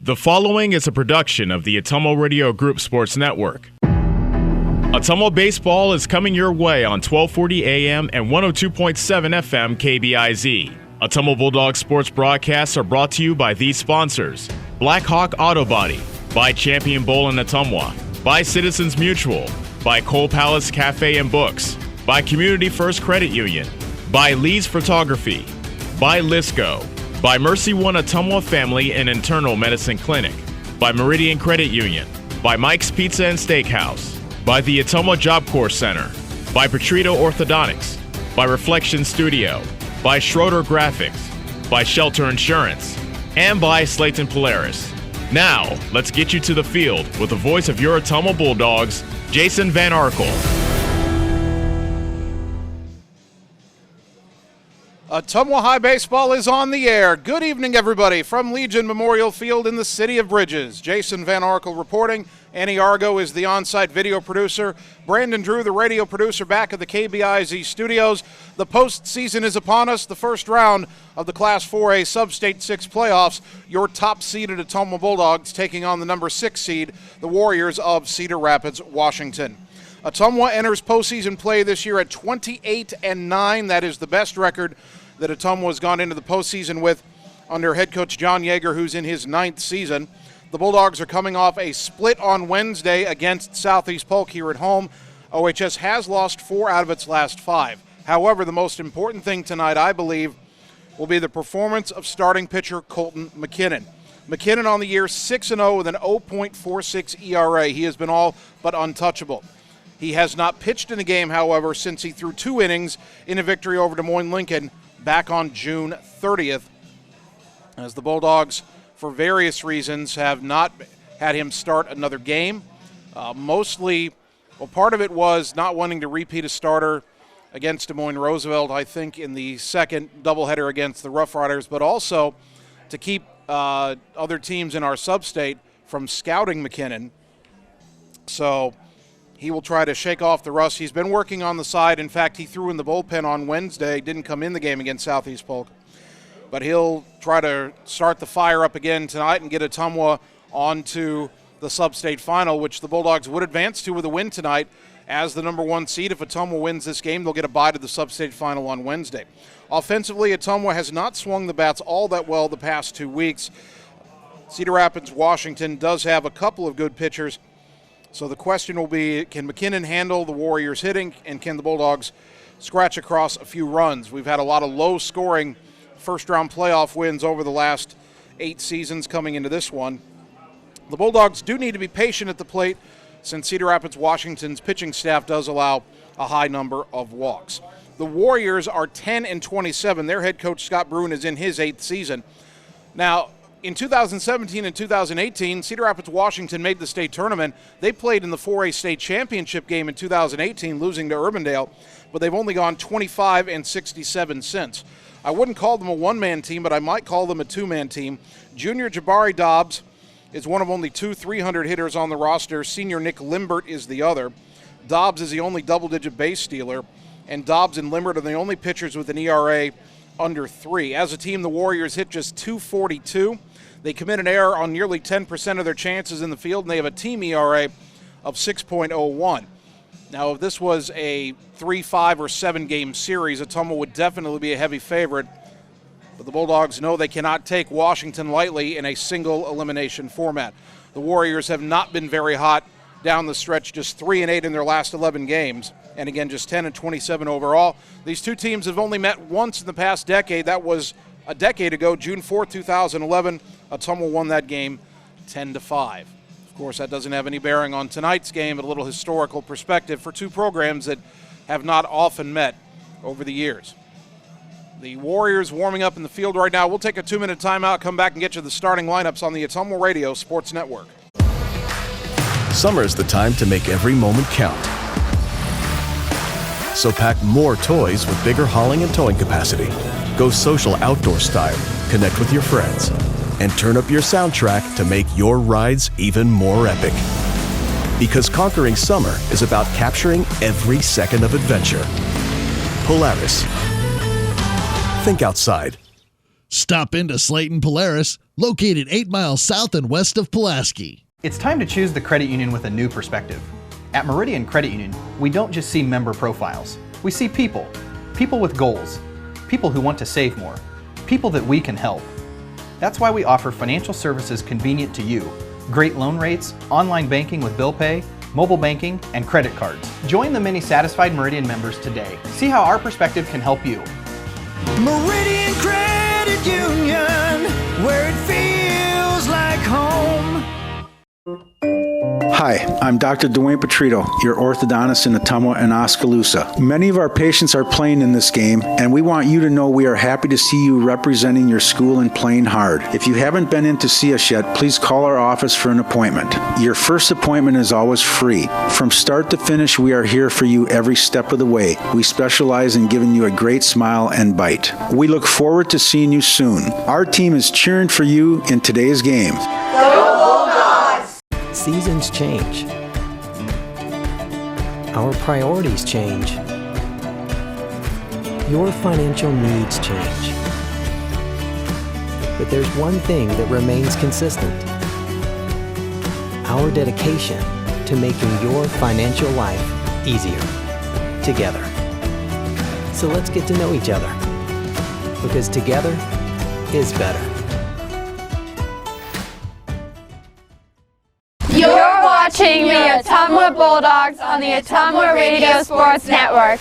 The following is a production of the Ottumwa Radio Group Sports Network. Ottumwa Baseball is coming your way on 1240 AM and 102.7 FM KBIZ. Ottumwa Bulldogs sports broadcasts are brought to you by these sponsors: Black Hawk Auto Body, by Champion Bowl in Ottumwa, by Citizens Mutual, by Cole Palace Cafe and Books, by Community First Credit Union, by Lee's Photography, by Lisco, by Mercy One Ottumwa Family and Internal Medicine Clinic, by Meridian Credit Union, by Mike's Pizza and Steakhouse, by the Ottumwa Job Corps Center, by Petrito Orthodontics, by Reflection Studio, by Schroeder Graphics, by Shelter Insurance, and by Slayton Polaris. Now, let's get you to the field with the voice of your Ottumwa Bulldogs, Jason Van Arkel. Ottumwa High Baseball is on the air. Good evening, everybody, from Legion Memorial Field in the City of Bridges. Jason Van Arkel reporting. Annie Argo is the on-site video producer. Brandon Drew, the radio producer, back at the KBIZ studios. The postseason is upon us. The first round of the Class 4A Substate 6 playoffs. Your top-seeded Ottumwa Bulldogs taking on the number 6 seed, the Warriors of Cedar Rapids, Washington. Ottumwa enters postseason play this year at 28-9. That is the best record that Ottumwa has gone into the postseason with under head coach John Yeager, who's in his 9th season. The Bulldogs are coming off a split on Wednesday against Southeast Polk here at home. OHS has lost 4 out of its last 5. However, the most important thing tonight, I believe, will be the performance of starting pitcher Colton McKinnon. McKinnon on the year 6-0 with an 0.46 ERA. He has been all but untouchable. He has not pitched in a game, however, since he threw 2 innings in a victory over Des Moines Lincoln back on June 30th, as the Bulldogs, for various reasons, have not had him start another game. Part of it was not wanting to repeat a starter against Des Moines Roosevelt, I think, in the second doubleheader against the Rough Riders, but also to keep other teams in our Substate from scouting McKinnon. So he will try to shake off the rust. He's been working on the side. In fact, he threw in the bullpen on Wednesday, didn't come in the game against Southeast Polk. But he'll try to start the fire up again tonight and get Ottumwa onto the Substate final, which the Bulldogs would advance to with a win tonight as the number 1 seed. If Ottumwa wins this game, they'll get a bye to the Substate final on Wednesday. Offensively, Ottumwa has not swung the bats all that well the past 2 weeks. Cedar Rapids, Washington does have a couple of good pitchers. So the question will be, can McKinnon handle the Warriors hitting, and can the Bulldogs scratch across a few runs? We've had a lot of low-scoring first-round playoff wins over the last 8 seasons coming into this one. The Bulldogs do need to be patient at the plate, since Cedar Rapids, Washington's pitching staff does allow a high number of walks. The Warriors are 10-27. Their head coach, Scott Bruin, is in his 8th season. Now, in 2017 and 2018, Cedar Rapids, Washington made the state tournament. They played in the 4A state championship game in 2018, losing to Urbandale, but they've only gone 25-67 since. I wouldn't call them a one-man team, but I might call them a 2-man team. Junior Jabari Dobbs is one of only 2 300 hitters on the roster. Senior Nick Limbert is the other. Dobbs is the only double-digit base stealer, and Dobbs and Limbert are the only pitchers with an ERA under 3. As a team, the Warriors hit just .242. They commit an error on nearly 10% of their chances in the field, and they have a team ERA of 6.01. Now, if this was a 3, 5, or 7-game series, Ottumwa would definitely be a heavy favorite, but the Bulldogs know they cannot take Washington lightly in a single elimination format. The Warriors have not been very hot down the stretch, just 3-8 in their last 11 games, and again, just 10-27 overall. These two teams have only met once in the past decade. That was a decade ago, June 4th, 2011. Ottumwa won that game 10-5. Of course, that doesn't have any bearing on tonight's game, but a little historical perspective for 2 programs that have not often met over the years. The Warriors warming up in the field right now. We'll take a 2-minute timeout, come back and get you the starting lineups on the Ottumwa Radio Sports Network. Summer is the time to make every moment count. So pack more toys with bigger hauling and towing capacity. Go social outdoor style, connect with your friends, and turn up your soundtrack to make your rides even more epic. Because conquering summer is about capturing every second of adventure. Polaris. Think outside. Stop into Slayton Polaris located 8 miles south and west of Pulaski. It's time to choose the credit union with a new perspective. At Meridian Credit Union, we don't just see member profiles. We see people. People with goals. People who want to save more. People that we can help. That's why we offer financial services convenient to you. Great loan rates, online banking with bill pay, mobile banking, and credit cards. Join the many satisfied Meridian members today. See how our perspective can help you. Meridian Credit Union, where it feels like home. Hi, I'm Dr. Dwayne Petrito, your orthodontist in Ottumwa and Oskaloosa. Many of our patients are playing in this game, and we want you to know we are happy to see you representing your school and playing hard. If you haven't been in to see us yet, please call our office for an appointment. Your first appointment is always free. From start to finish, we are here for you every step of the way. We specialize in giving you a great smile and bite. We look forward to seeing you soon. Our team is cheering for you in today's game. Seasons change. Our priorities change. Your financial needs change. But there's one thing that remains consistent: our dedication to making your financial life easier together. So let's get to know each other, because together is better. You're watching the Ottumwa Bulldogs on the Ottumwa Radio Sports Network.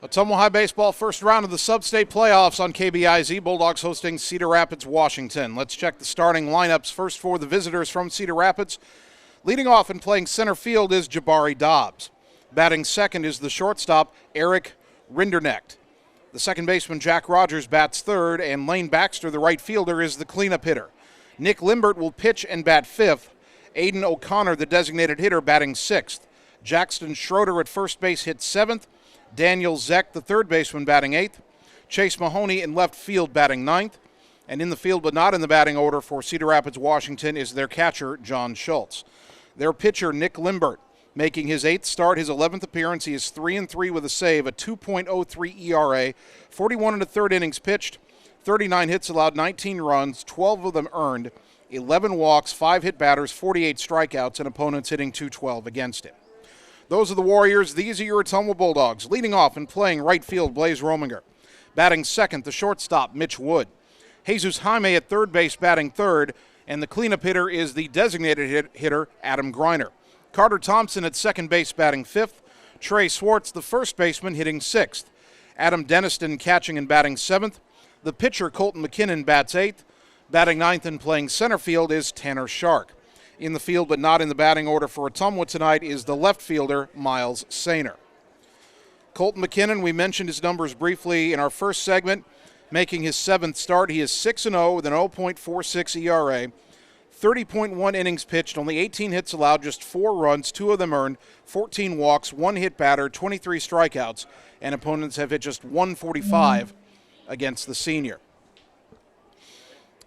Ottumwa High Baseball first round of the Substate playoffs on KBIZ. Bulldogs hosting Cedar Rapids, Washington. Let's check the starting lineups first for the visitors from Cedar Rapids. Leading off and playing center field is Jabari Dobbs. Batting second is the shortstop, Eric Rindernecht. The second baseman, Jack Rogers, bats third, and Lane Baxter, the right fielder, is the cleanup hitter. Nick Limbert will pitch and bat fifth. Aiden O'Connor, the designated hitter, batting sixth. Jackson Schroeder at first base hits seventh. Daniel Zeck, the third baseman, batting eighth. Chase Mahoney in left field, batting ninth. And in the field but not in the batting order for Cedar Rapids, Washington, is their catcher, John Schultz. Their pitcher, Nick Limbert, making his 8th start, his 11th appearance. He is 3-3 with a save, a 2.03 ERA, 41 1/3 innings pitched, 39 hits allowed, 19 runs, 12 of them earned, 11 walks, 5 hit batters, 48 strikeouts, and opponents hitting .212 against him. Those are the Warriors. These are your Ottumwa Bulldogs. Leading off and playing right field, Blaze Rominger. Batting second, the shortstop, Mitch Wood. Jesus Jaime at third base, batting third, and the cleanup hitter is the designated hitter, Adam Griner. Carter Thompson at second base, batting fifth. Trey Swartz, the first baseman, hitting sixth. Adam Deniston catching and batting seventh. The pitcher, Colton McKinnon, bats eighth. Batting ninth and playing center field is Tanner Shark. In the field but not in the batting order for Ottumwa tonight is the left fielder, Miles Sainer. Colton McKinnon, we mentioned his numbers briefly in our first segment, making his 7th start. He is 6-0 with an 0.46 ERA. 30.1 innings pitched, only 18 hits allowed, just 4 runs, 2 of them earned, 14 walks, 1 hit batter, 23 strikeouts, and opponents have hit just 145 against the senior.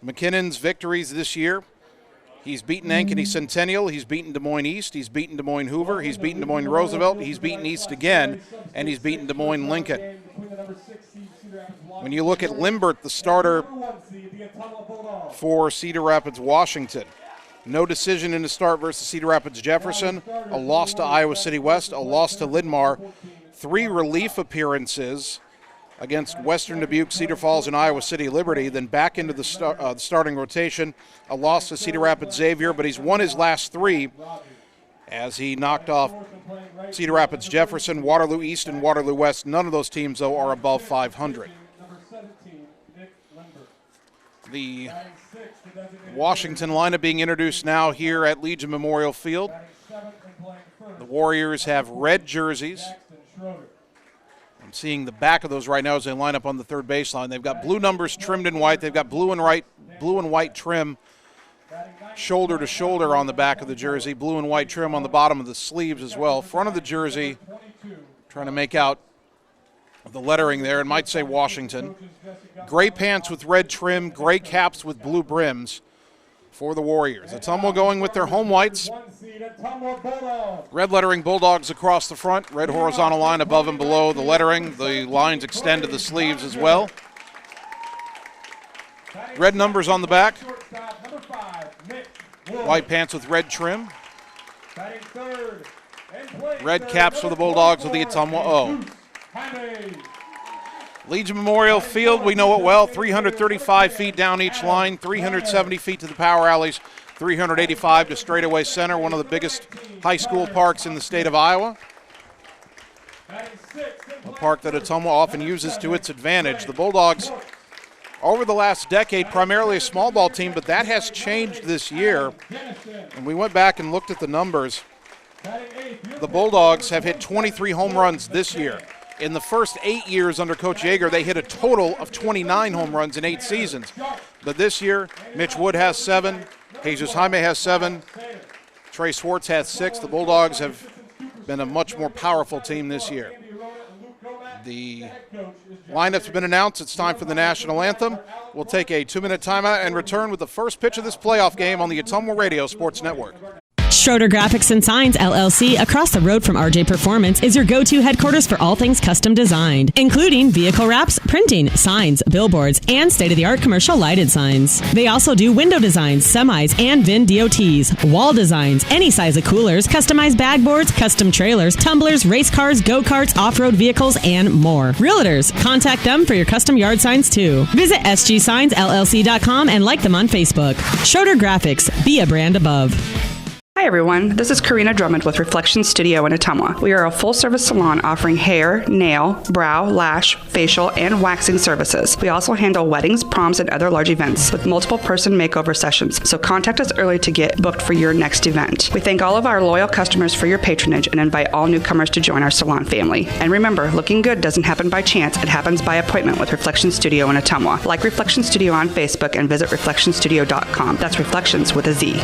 McKinnon's victories this year: he's beaten Ankeny Centennial, he's beaten Des Moines East, he's beaten Des Moines Hoover, he's beaten Des Moines Roosevelt, he's beaten East again, and he's beaten Des Moines Lincoln. When you look at Limbert, the starter for Cedar Rapids, Washington, no decision in the start versus Cedar Rapids Jefferson, a loss to Iowa City West, a loss to Linn-Mar, 3 relief appearances against Western Dubuque, Cedar Falls, and Iowa City Liberty, then back into the starting rotation, a loss to Cedar Rapids Xavier, but he's won his last 3 as he knocked off Cedar Rapids Jefferson, Waterloo East, and Waterloo West. None of those teams, though, are above 500. The Washington lineup being introduced now here at Legion Memorial Field. The Warriors have red jerseys. I'm seeing the back of those right now as they line up on the third baseline. They've got blue numbers trimmed in white. They've got blue and white trim shoulder to shoulder on the back of the jersey, blue and white trim on the bottom of the sleeves as well. Front of the jersey, trying to make out the lettering there, it might say Washington. Gray pants with red trim, gray caps with blue brims for the Warriors. Ottumwa going with their home whites, Red lettering Bulldogs across the front, red horizontal line above and below the lettering. The lines extend to the sleeves as well. Red numbers on the back. White pants with red trim. Red caps for the Bulldogs with the Ottumwa O. Legion Memorial Field, we know it well, 335 feet down each line, 370 feet to the power alleys, 385 to straightaway center, one of the biggest high school parks in the state of Iowa. A park that Ottumwa often uses to its advantage. The Bulldogs, over the last decade, primarily a small ball team, but that has changed this year. And we went back and looked at the numbers. The Bulldogs have hit 23 home runs this year. In the first 8 years under Coach Yeager, they hit a total of 29 home runs in 8 seasons. But this year, Mitch Wood has 7, Jesus Jaime has 7, Trey Swartz has 6. The Bulldogs have been a much more powerful team this year. The lineup's been announced. It's time for the national anthem. We'll take a 2-minute timeout and return with the first pitch of this playoff game on the Ottumwa Radio Sports Network. Schroeder Graphics and Signs, LLC, across the road from RJ Performance, is your go-to headquarters for all things custom designed, including vehicle wraps, printing, signs, billboards, and state-of-the-art commercial lighted signs. They also do window designs, semis, and VIN DOTs, wall designs, any size of coolers, customized bag boards, custom trailers, tumblers, race cars, go-karts, off-road vehicles, and more. Realtors, contact them for your custom yard signs, too. Visit sgsignsllc.com and like them on Facebook. Schroeder Graphics, be a brand above. Hi everyone, this is Karina Drummond with Reflection Studio in Ottumwa. We are a full-service salon offering hair, nail, brow, lash, facial, and waxing services. We also handle weddings, proms, and other large events with multiple person makeover sessions, so contact us early to get booked for your next event. We thank all of our loyal customers for your patronage and invite all newcomers to join our salon family. And remember, looking good doesn't happen by chance, it happens by appointment with Reflection Studio in Ottumwa. Like Reflection Studio on Facebook and visit reflectionstudio.com. That's Reflections with a Z.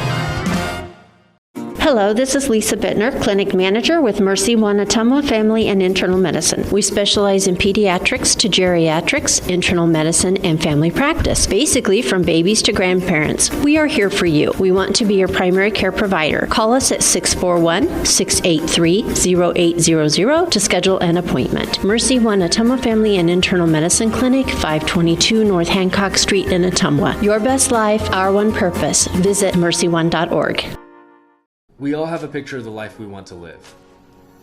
Hello, this is Lisa Bittner, Clinic Manager with Mercy One Ottumwa Family and Internal Medicine. We specialize in pediatrics to geriatrics, internal medicine, and family practice, basically from babies to grandparents. We are here for you. We want to be your primary care provider. Call us at 641-683-0800 to schedule an appointment. Mercy One Ottumwa Family and Internal Medicine Clinic, 522 North Hancock Street in Ottumwa. Your best life, our one purpose. Visit mercyone.org. We all have a picture of the life we want to live,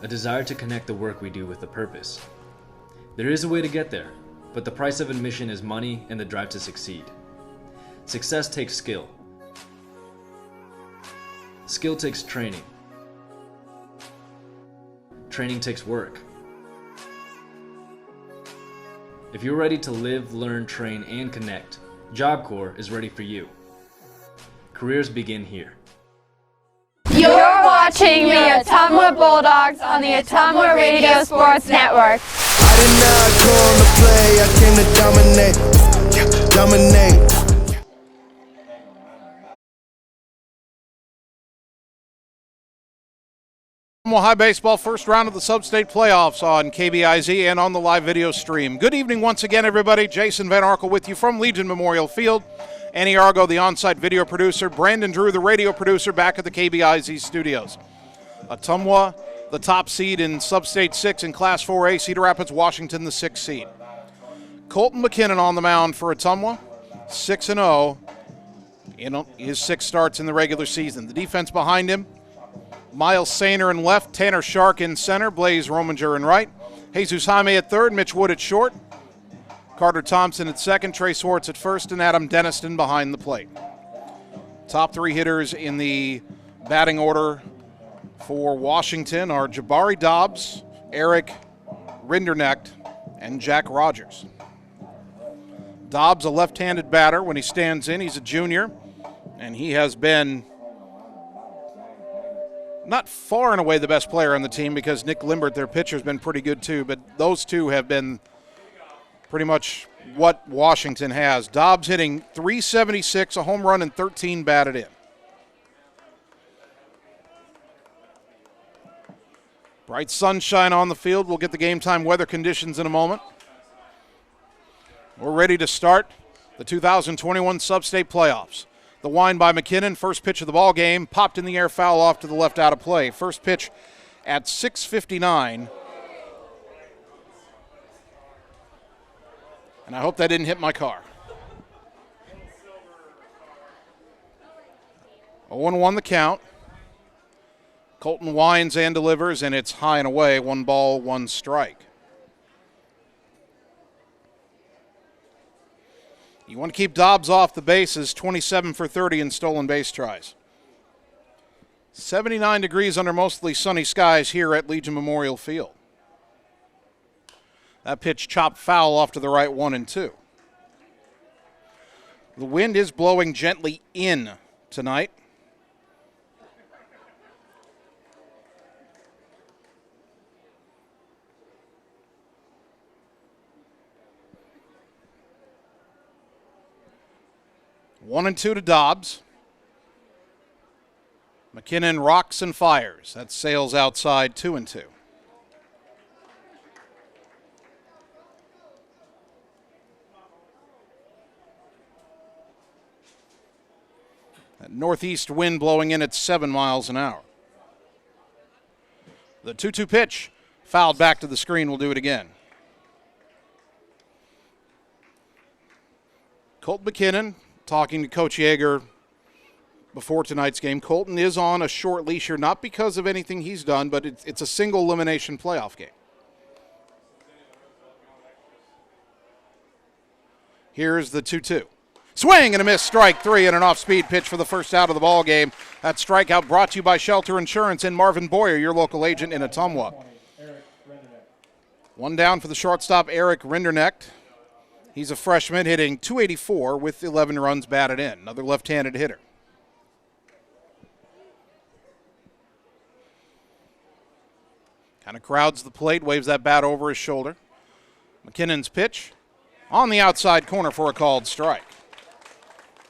a desire to connect the work we do with a purpose. There is a way to get there, but the price of admission is money and the drive to succeed. Success takes skill. Skill takes training. Training takes work. If you're ready to live, learn, train, and connect, Job Corps is ready for you. Careers begin here. You're watching the Ottumwa Bulldogs on the Ottumwa Radio Sports Network. I did not come to play, I came to dominate. Ottumwa High Baseball first round of the Substate playoffs on KBIZ and on the live video stream. Good evening once again, everybody. Jason Van Arkel with you from Legion Memorial Field. Annie Argo, the on-site video producer. Brandon Drew, the radio producer, back at the KBIZ studios. Ottumwa, the top seed in Substate 6 in Class 4A. Cedar Rapids, Washington, the 6th seed. Colton McKinnon on the mound for Ottumwa, 6-0 in his 6 starts in the regular season. The defense behind him, Miles Sainer in left, Tanner Shark in center, Blaze Rominger in right, Jesus Jaime at third, Mitch Wood at short, Carter Thompson at second, Trey Swartz at first, and Adam Denniston behind the plate. Top 3 hitters in the batting order for Washington are Jabari Dobbs, Eric Rindernecht, and Jack Rogers. Dobbs, a left-handed batter. When he stands in, he's a junior, and he has been not far and away the best player on the team because Nick Limbert, their pitcher, has been pretty good too, but those two have been pretty much what Washington has. Dobbs hitting .376, a home run, and 13 batted in. Bright sunshine on the field. We'll get the game time weather conditions in a moment. We're ready to start the 2021 Substate playoffs. The wind by McKinnon, first pitch of the ball game, popped in the air, foul off to the left, out of play. First pitch at 6:59. And I hope that didn't hit my car. 0-1 the count. Colton winds and delivers, and it's high and away. 1 ball, 1 strike. You want to keep Dobbs off the bases, 27 for 30 in stolen base tries. 79 degrees under mostly sunny skies here at Legion Memorial Field. That pitch chopped foul off to the right, 1-2. The wind is blowing gently in tonight. One and two to Dobbs. McKinnon rocks and fires. That sails outside, 2-2. That northeast wind blowing in at 7 miles an hour. The 2-2 pitch fouled back to the screen. We'll do it again. Colt McKinnon talking to Coach Yeager before tonight's game. Colton is on a short leash here, not because of anything he's done, but it's a single elimination playoff game. Here's the 2-2. Swing and a miss, strike 3, and an off-speed pitch for the first out of the ball game. That strikeout brought to you by Shelter Insurance and Marvin Boyer, your local agent in Ottumwa. One down for the shortstop, Eric Rindernecht. He's a freshman hitting .284 with 11 runs batted in. Another left-handed hitter. Kind of crowds the plate, waves that bat over his shoulder. McKinnon's pitch on the outside corner for a called strike.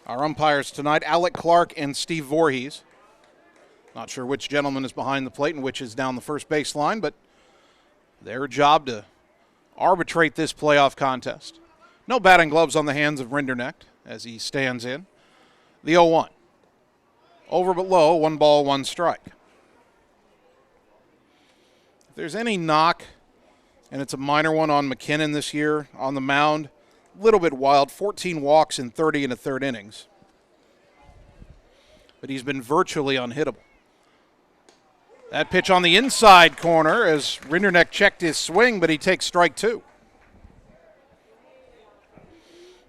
Our umpires tonight, Alec Clark and Steve Voorhees. Not sure which gentleman is behind the plate and which is down the first base line, but their job to arbitrate this playoff contest. No batting gloves on the hands of Rindernecht as he stands in. The 0-1. Over but low, 1 ball, 1 strike. If there's any knock, and it's a minor one on McKinnon this year on the mound, a little bit wild, 14 walks in 30 and a third innings. But he's been virtually unhittable. That pitch on the inside corner as Rindernecht checked his swing, but he takes strike 2.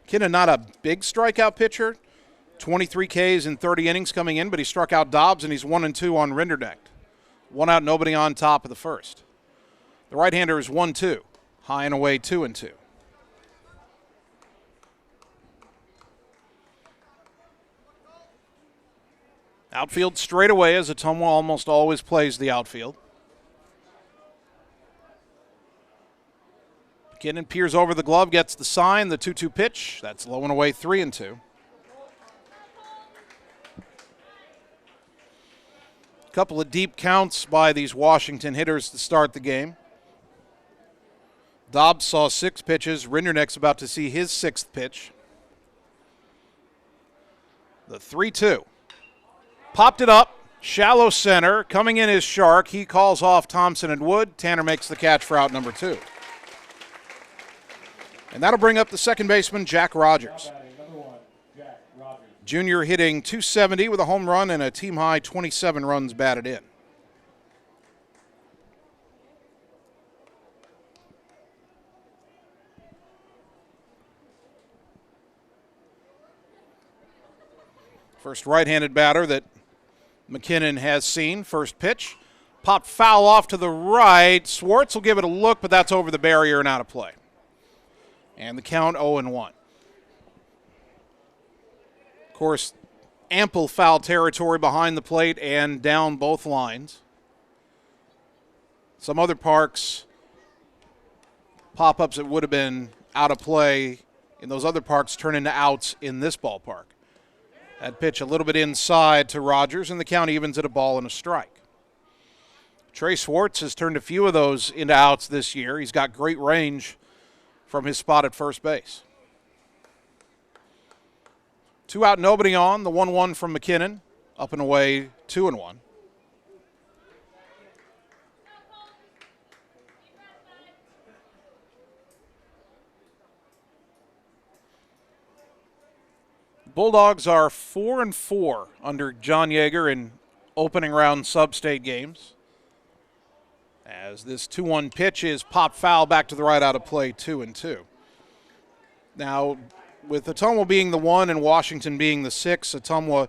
McKinnon not a big strikeout pitcher, 23 Ks in 30 innings coming in, but he struck out Dobbs and he's 1-2 on Rindernecht. 1 out, nobody on top of the first. The right-hander is 1-2, high and away, 2-2. Outfield straight away as Ottumwa almost always plays the outfield. McKinnon peers over the glove, gets the sign, the 2-2 pitch. That's low and away, 3-2. Couple of deep counts by these Washington hitters to start the game. Dobbs saw 6 pitches. Rindernecht's about to see his 6th pitch. The 3-2. Popped it up, shallow center. Coming in is Shark. He calls off Thompson and Wood. Tanner makes the catch for out number 2. And that'll bring up the second baseman, Jack Rogers. Junior hitting .270 with a home run and a team-high 27 runs batted in. First right-handed batter that McKinnon has seen. First pitch. Popped foul off to the right. Swartz will give it a look, but that's over the barrier and out of play. And the count 0-1. Of course, ample foul territory behind the plate and down both lines. Some other parks, pop-ups that would have been out of play in those other parks turn into outs in this ballpark. That pitch a little bit inside to Rogers, and the count evens at a ball and a strike. Trey Swartz has turned a few of those into outs this year. He's got great range from his spot at first base. 2 out, nobody on. The 1-1 from McKinnon. Up and away, 2-1. Bulldogs are 4-4 under John Yeager in opening round Substate games. As this 2-1 pitch is popped foul back to the right out of play, 2-2. Now, with Ottumwa being the 1 and Washington being the 6, Ottumwa,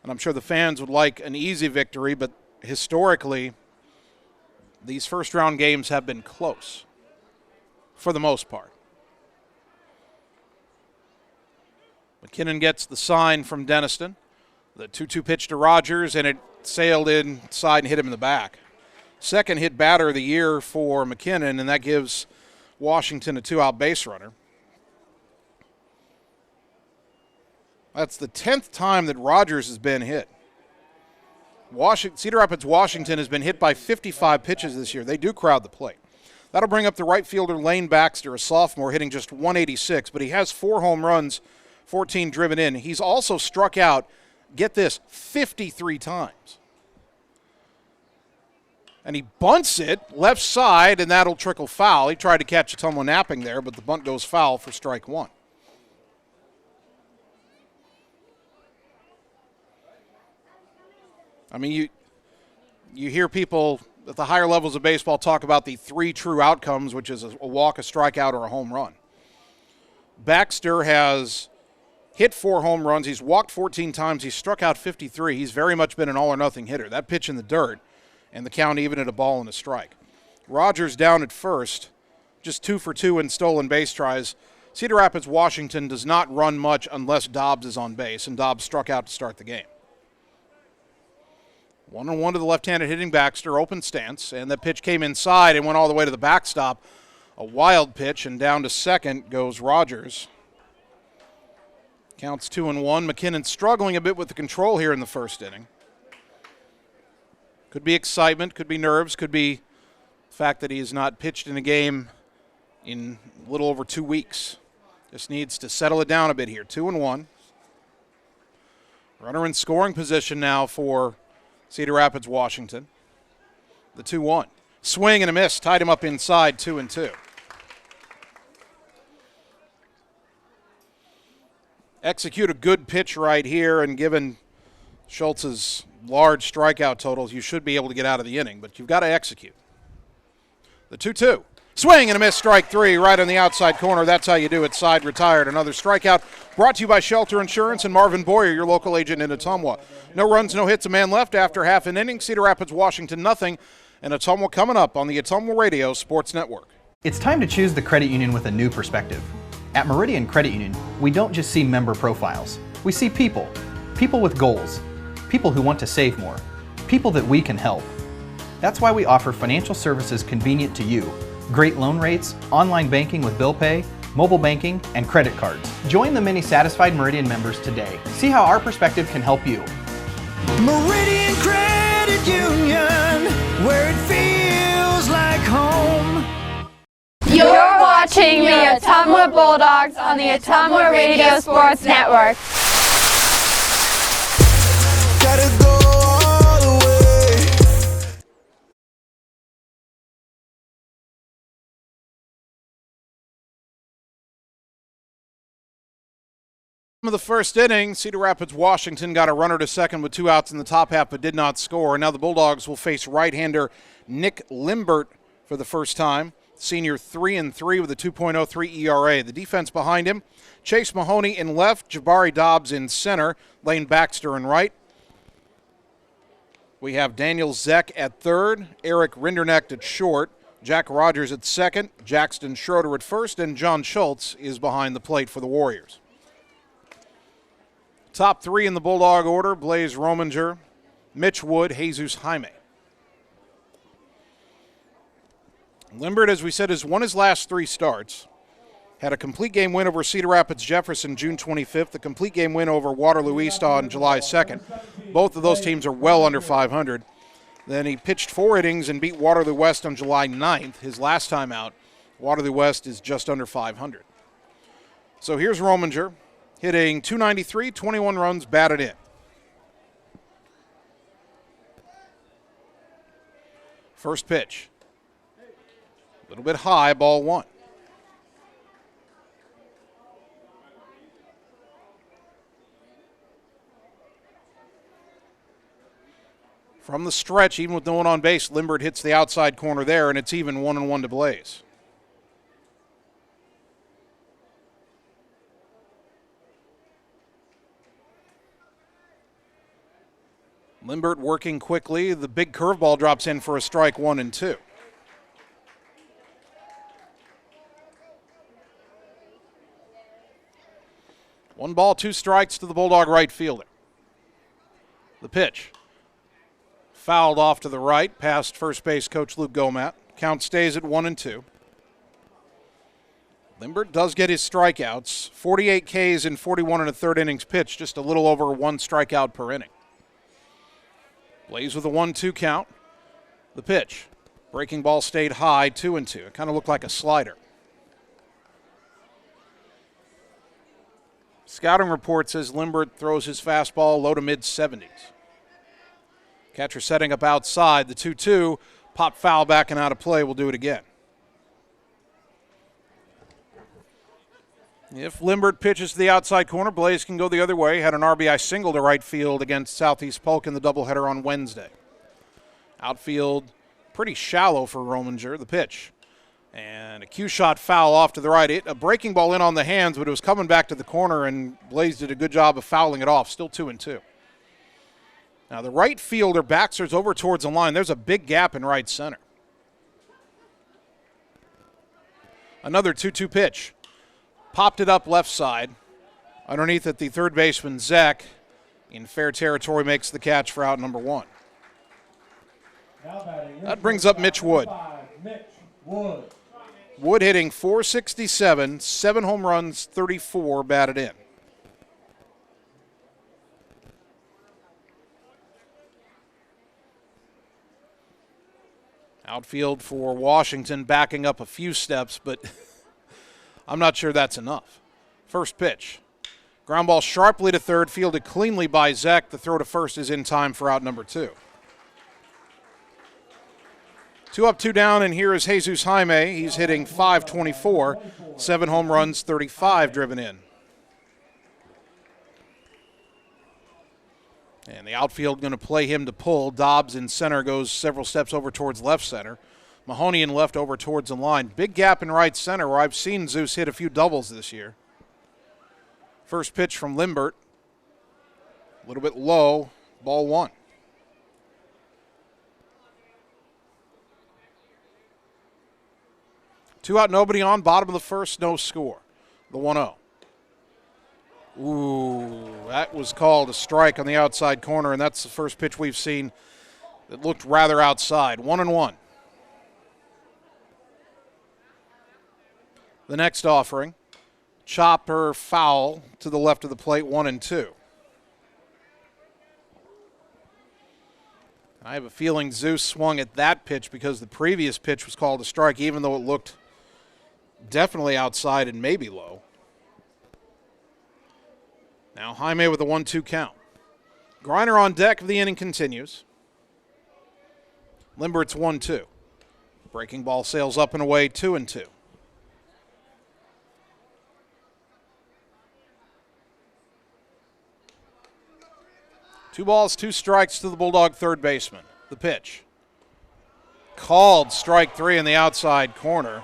and I'm sure the fans would like an easy victory, but historically, these first round games have been close for the most part. McKinnon gets the sign from Denniston. The 2-2 pitch to Rogers, and it sailed inside and hit him in the back. Second hit batter of the year for McKinnon, and that gives Washington a 2-out base runner. That's the 10th time that Rogers has been hit. Cedar Rapids, Washington has been hit by 55 pitches this year. They do crowd the plate. That'll bring up the right fielder Lane Baxter, a sophomore, hitting just 186, but he has 4 home runs, 14 driven in. He's also struck out, get this, 53 times. And he bunts it left side, and that'll trickle foul. He tried to catch Ottumwa napping there, but the bunt goes foul for strike 1. I mean, you hear people at the higher levels of baseball talk about the 3 true outcomes, which is a walk, a strikeout, or a home run. Baxter has hit 4 home runs. He's walked 14 times. He's struck out 53. He's very much been an all-or-nothing hitter. That pitch in the dirt, and the count even at a ball and a strike. Rogers down at first, just 2 for 2 in stolen base tries. Cedar Rapids, Washington does not run much unless Dobbs is on base, and Dobbs struck out to start the game. 1-1 to the left-handed hitting Baxter, open stance, and the pitch came inside and went all the way to the backstop. A wild pitch, and down to second goes Rogers. Counts 2-1. McKinnon struggling a bit with the control here in the first inning. Could be excitement, could be nerves, could be the fact that he has not pitched in a game in a little over 2 weeks. Just needs to settle it down a bit here. 2-1. Runner in scoring position now for Cedar Rapids, Washington. The 2-1. Swing and a miss. Tied him up inside, 2-2. Execute a good pitch right here, and given Schultz's large strikeout totals, you should be able to get out of the inning, but you've got to execute. The 2-2. Swing and a miss, strike 3, right on the outside corner. That's how you do it. Side retired. Another strikeout brought to you by Shelter Insurance and Marvin Boyer, your local agent in Ottumwa. No runs, no hits, a man left after half an inning. Cedar Rapids, Washington, nothing. And Ottumwa coming up on the Ottumwa Radio Sports Network. It's time to choose the credit union with a new perspective. At Meridian Credit Union, we don't just see member profiles. We see people. People with goals. People who want to save more. People that we can help. That's why we offer financial services convenient to you. Great loan rates, online banking with bill pay, mobile banking, and credit cards. Join the many satisfied Meridian members today. See how our perspective can help you. Meridian Credit Union, where it feels like home. You're watching the Ottumwa Bulldogs on the Ottumwa Radio Sports Network. Gotta go all the way. Of the first inning, Cedar Rapids, Washington got a runner to second with 2 outs in the top half but did not score. Now the Bulldogs will face right-hander Nick Limbert for the first time. Senior 3-3 with a 2.03 ERA. The defense behind him, Chase Mahoney in left, Jabari Dobbs in center, Lane Baxter in right. We have Daniel Zeck at third, Eric Rindernecht at short, Jack Rogers at second, Jackson Schroeder at first, and John Schultz is behind the plate for the Warriors. Top 3 in the Bulldog order, Blaze Rominger, Mitch Wood, Jesus Jaime. Limbert, as we said, has won his last 3 starts. Had a complete game win over Cedar Rapids Jefferson June 25th, a complete game win over Waterloo East on July 2nd. Both of those teams are well under 500. Then he pitched 4 innings and beat Waterloo West on July 9th, his last time out. Waterloo West is just under 500. So here's Rominger. hitting .293, 21 runs batted in. First pitch. A little bit high, ball 1. From the stretch, even with no one on base, Limbert hits the outside corner there, and it's even 1-1 to Blaze. Limbert working quickly. The big curveball drops in for a strike, 1-2. One ball, 2 strikes to the Bulldog right fielder. The pitch. Fouled off to the right, past first base coach Luke Gomat. Count stays at 1-2. Limbert does get his strikeouts. 48 Ks in 41 1/3 innings pitched, just a little over 1 strikeout per inning. Blaze with a 1-2 count. The pitch. Breaking ball stayed high, 2-2. It kind of looked like a slider. Scouting report says Limbert throws his fastball low to mid-70s. Catcher setting up outside. The 2-2. Pop foul back and out of play. We'll do it again. If Limbert pitches to the outside corner, Blaze can go the other way. Had an RBI single to right field against Southeast Polk in the doubleheader on Wednesday. Outfield pretty shallow for Rominger. The pitch. And a cue shot foul off to the right. A breaking ball in on the hands, but it was coming back to the corner, and Blaze did a good job of fouling it off. Still 2-2. Now the right fielder Baxter's over towards the line. There's a big gap in right center. Another 2-2 pitch. Popped it up left side. Underneath it, the third baseman, Zach, in fair territory, makes the catch for out number 1. That brings up Mitch Wood. Wood hitting .467, 7 home runs, 34 batted in. Outfield for Washington backing up a few steps, but I'm not sure that's enough. First pitch. Ground ball sharply to third, fielded cleanly by Zach. The throw to first is in time for out number 2. 2 up, 2 down, and here is Jesus Jaime. He's hitting .524, 7 home runs, 35 driven in. And the outfield going to play him to pull. Dobbs in center goes several steps over towards left center. Mahoney in left over towards the line. Big gap in right center where I've seen Zeus hit a few doubles this year. First pitch from Limbert. A little bit low. Ball 1. Two out, nobody on. Bottom of the first, no score. The 1-0. Ooh, that was called a strike on the outside corner, and that's the first pitch we've seen that looked rather outside. 1-1. The next offering, chopper foul to the left of the plate, 1-2. I have a feeling Zeus swung at that pitch because the previous pitch was called a strike, even though it looked definitely outside and maybe low. Now Jaime with a 1-2 count. Griner on deck of the inning continues. Limbert's 1-2. Breaking ball sails up and away, 2-2. Two balls, 2 strikes to the Bulldog third baseman. The pitch. Called strike 3 in the outside corner.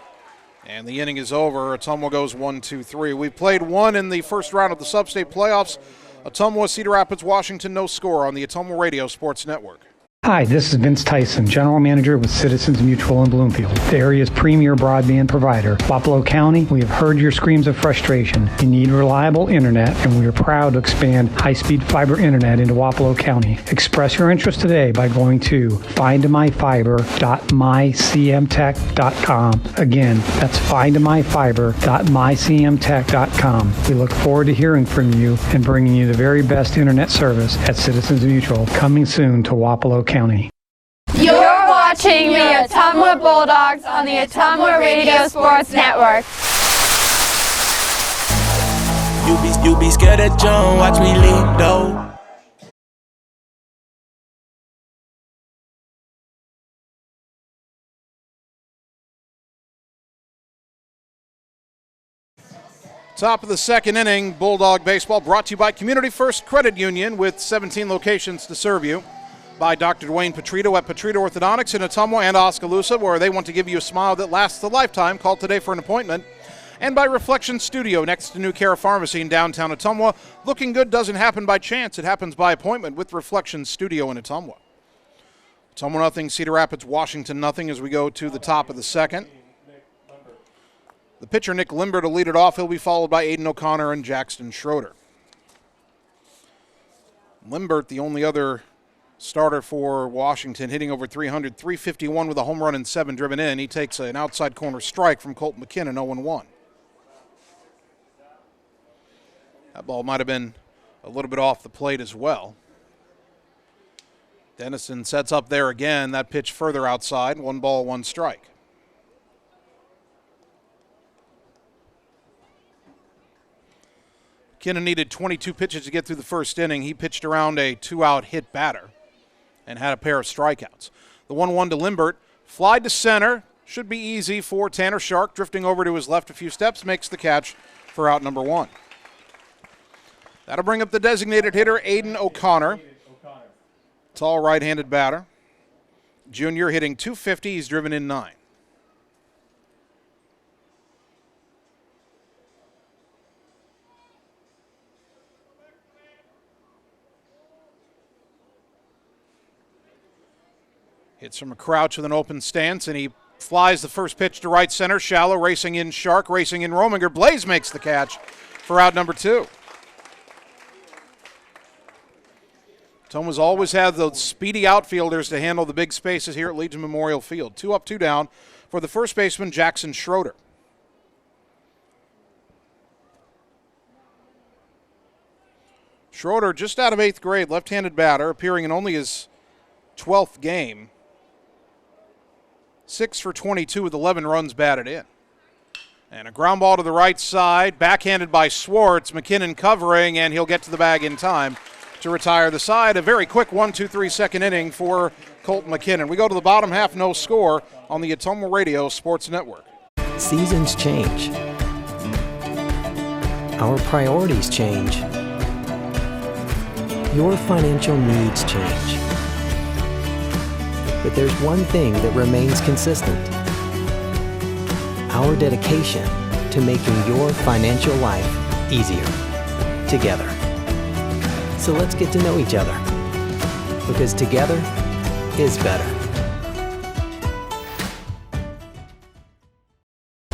And the inning is over. Ottumwa goes 1-2-3. We played 1 in the first round of the Substate playoffs. Ottumwa, Cedar Rapids, Washington, no score on the Ottumwa Radio Sports Network. Hi, this is Vince Tyson, General Manager with Citizens Mutual in Bloomfield, the area's premier broadband provider. Wapello County, we have heard your screams of frustration. You need reliable internet, and we are proud to expand high-speed fiber internet into Wapello County. Express your interest today by going to findmyfiber.mycmtech.com. Again, that's findmyfiber.mycmtech.com. We look forward to hearing from you and bringing you the very best internet service at Citizens Mutual, coming soon to Wapello County. You're watching the Ottumwa Bulldogs on the Ottumwa Radio Sports Network. You be scared at John, watch me leap though. Top of the second inning, Bulldog baseball brought to you by Community First Credit Union with 17 locations to serve you. By Dr. Dwayne Petrito at Petrito Orthodontics in Ottumwa and Oskaloosa, where they want to give you a smile that lasts a lifetime. Call today for an appointment. And by Reflection Studio next to New Cara Pharmacy in downtown Ottumwa. Looking good doesn't happen by chance. It happens by appointment with Reflection Studio in Ottumwa. Ottumwa nothing, Cedar Rapids, Washington nothing as we go to the top of the second. The pitcher, Nick Limbert, will lead it off. He'll be followed by Aiden O'Connor and Jackson Schroeder. Limbert, the only other starter for Washington, hitting over 300, 351 with a home run and 7 driven in. He takes an outside corner strike from Colton McKinnon, 0-1. That ball might have been a little bit off the plate as well. Dennison sets up there again. That pitch further outside. 1 ball, 1 strike. McKinnon needed 22 pitches to get through the first inning. He pitched around a 2-out hit batter and had a pair of strikeouts. The 1-1 to Limbert. Fly to center. Should be easy for Tanner Shark. Drifting over to his left a few steps. Makes the catch for out number 1. That'll bring up the designated hitter, Aiden O'Connor. Tall right-handed batter. Junior hitting .250. He's driven in 9. Hits from a crouch with an open stance, and he flies the first pitch to right center. Shallow, racing in Shark, racing in Rominger. Blaze makes the catch for out number 2. Ottumwa's always had those speedy outfielders to handle the big spaces here at Legion Memorial Field. 2 up, 2 down for the first baseman, Jackson Schroeder. Schroeder, just out of 8th grade, left-handed batter, appearing in only his 12th game. 6 for 22 with 11 runs batted in. And a ground ball to the right side, backhanded by Swartz. McKinnon covering, and he'll get to the bag in time to retire the side. A very quick 1-2-3 second inning for Colton McKinnon. We go to the bottom half, no score on the Ottumwa Radio Sports Network. Seasons change. Our priorities change. Your financial needs change. But there's one thing that remains consistent: our dedication to making your financial life easier together. So let's get to know each other, because together is better.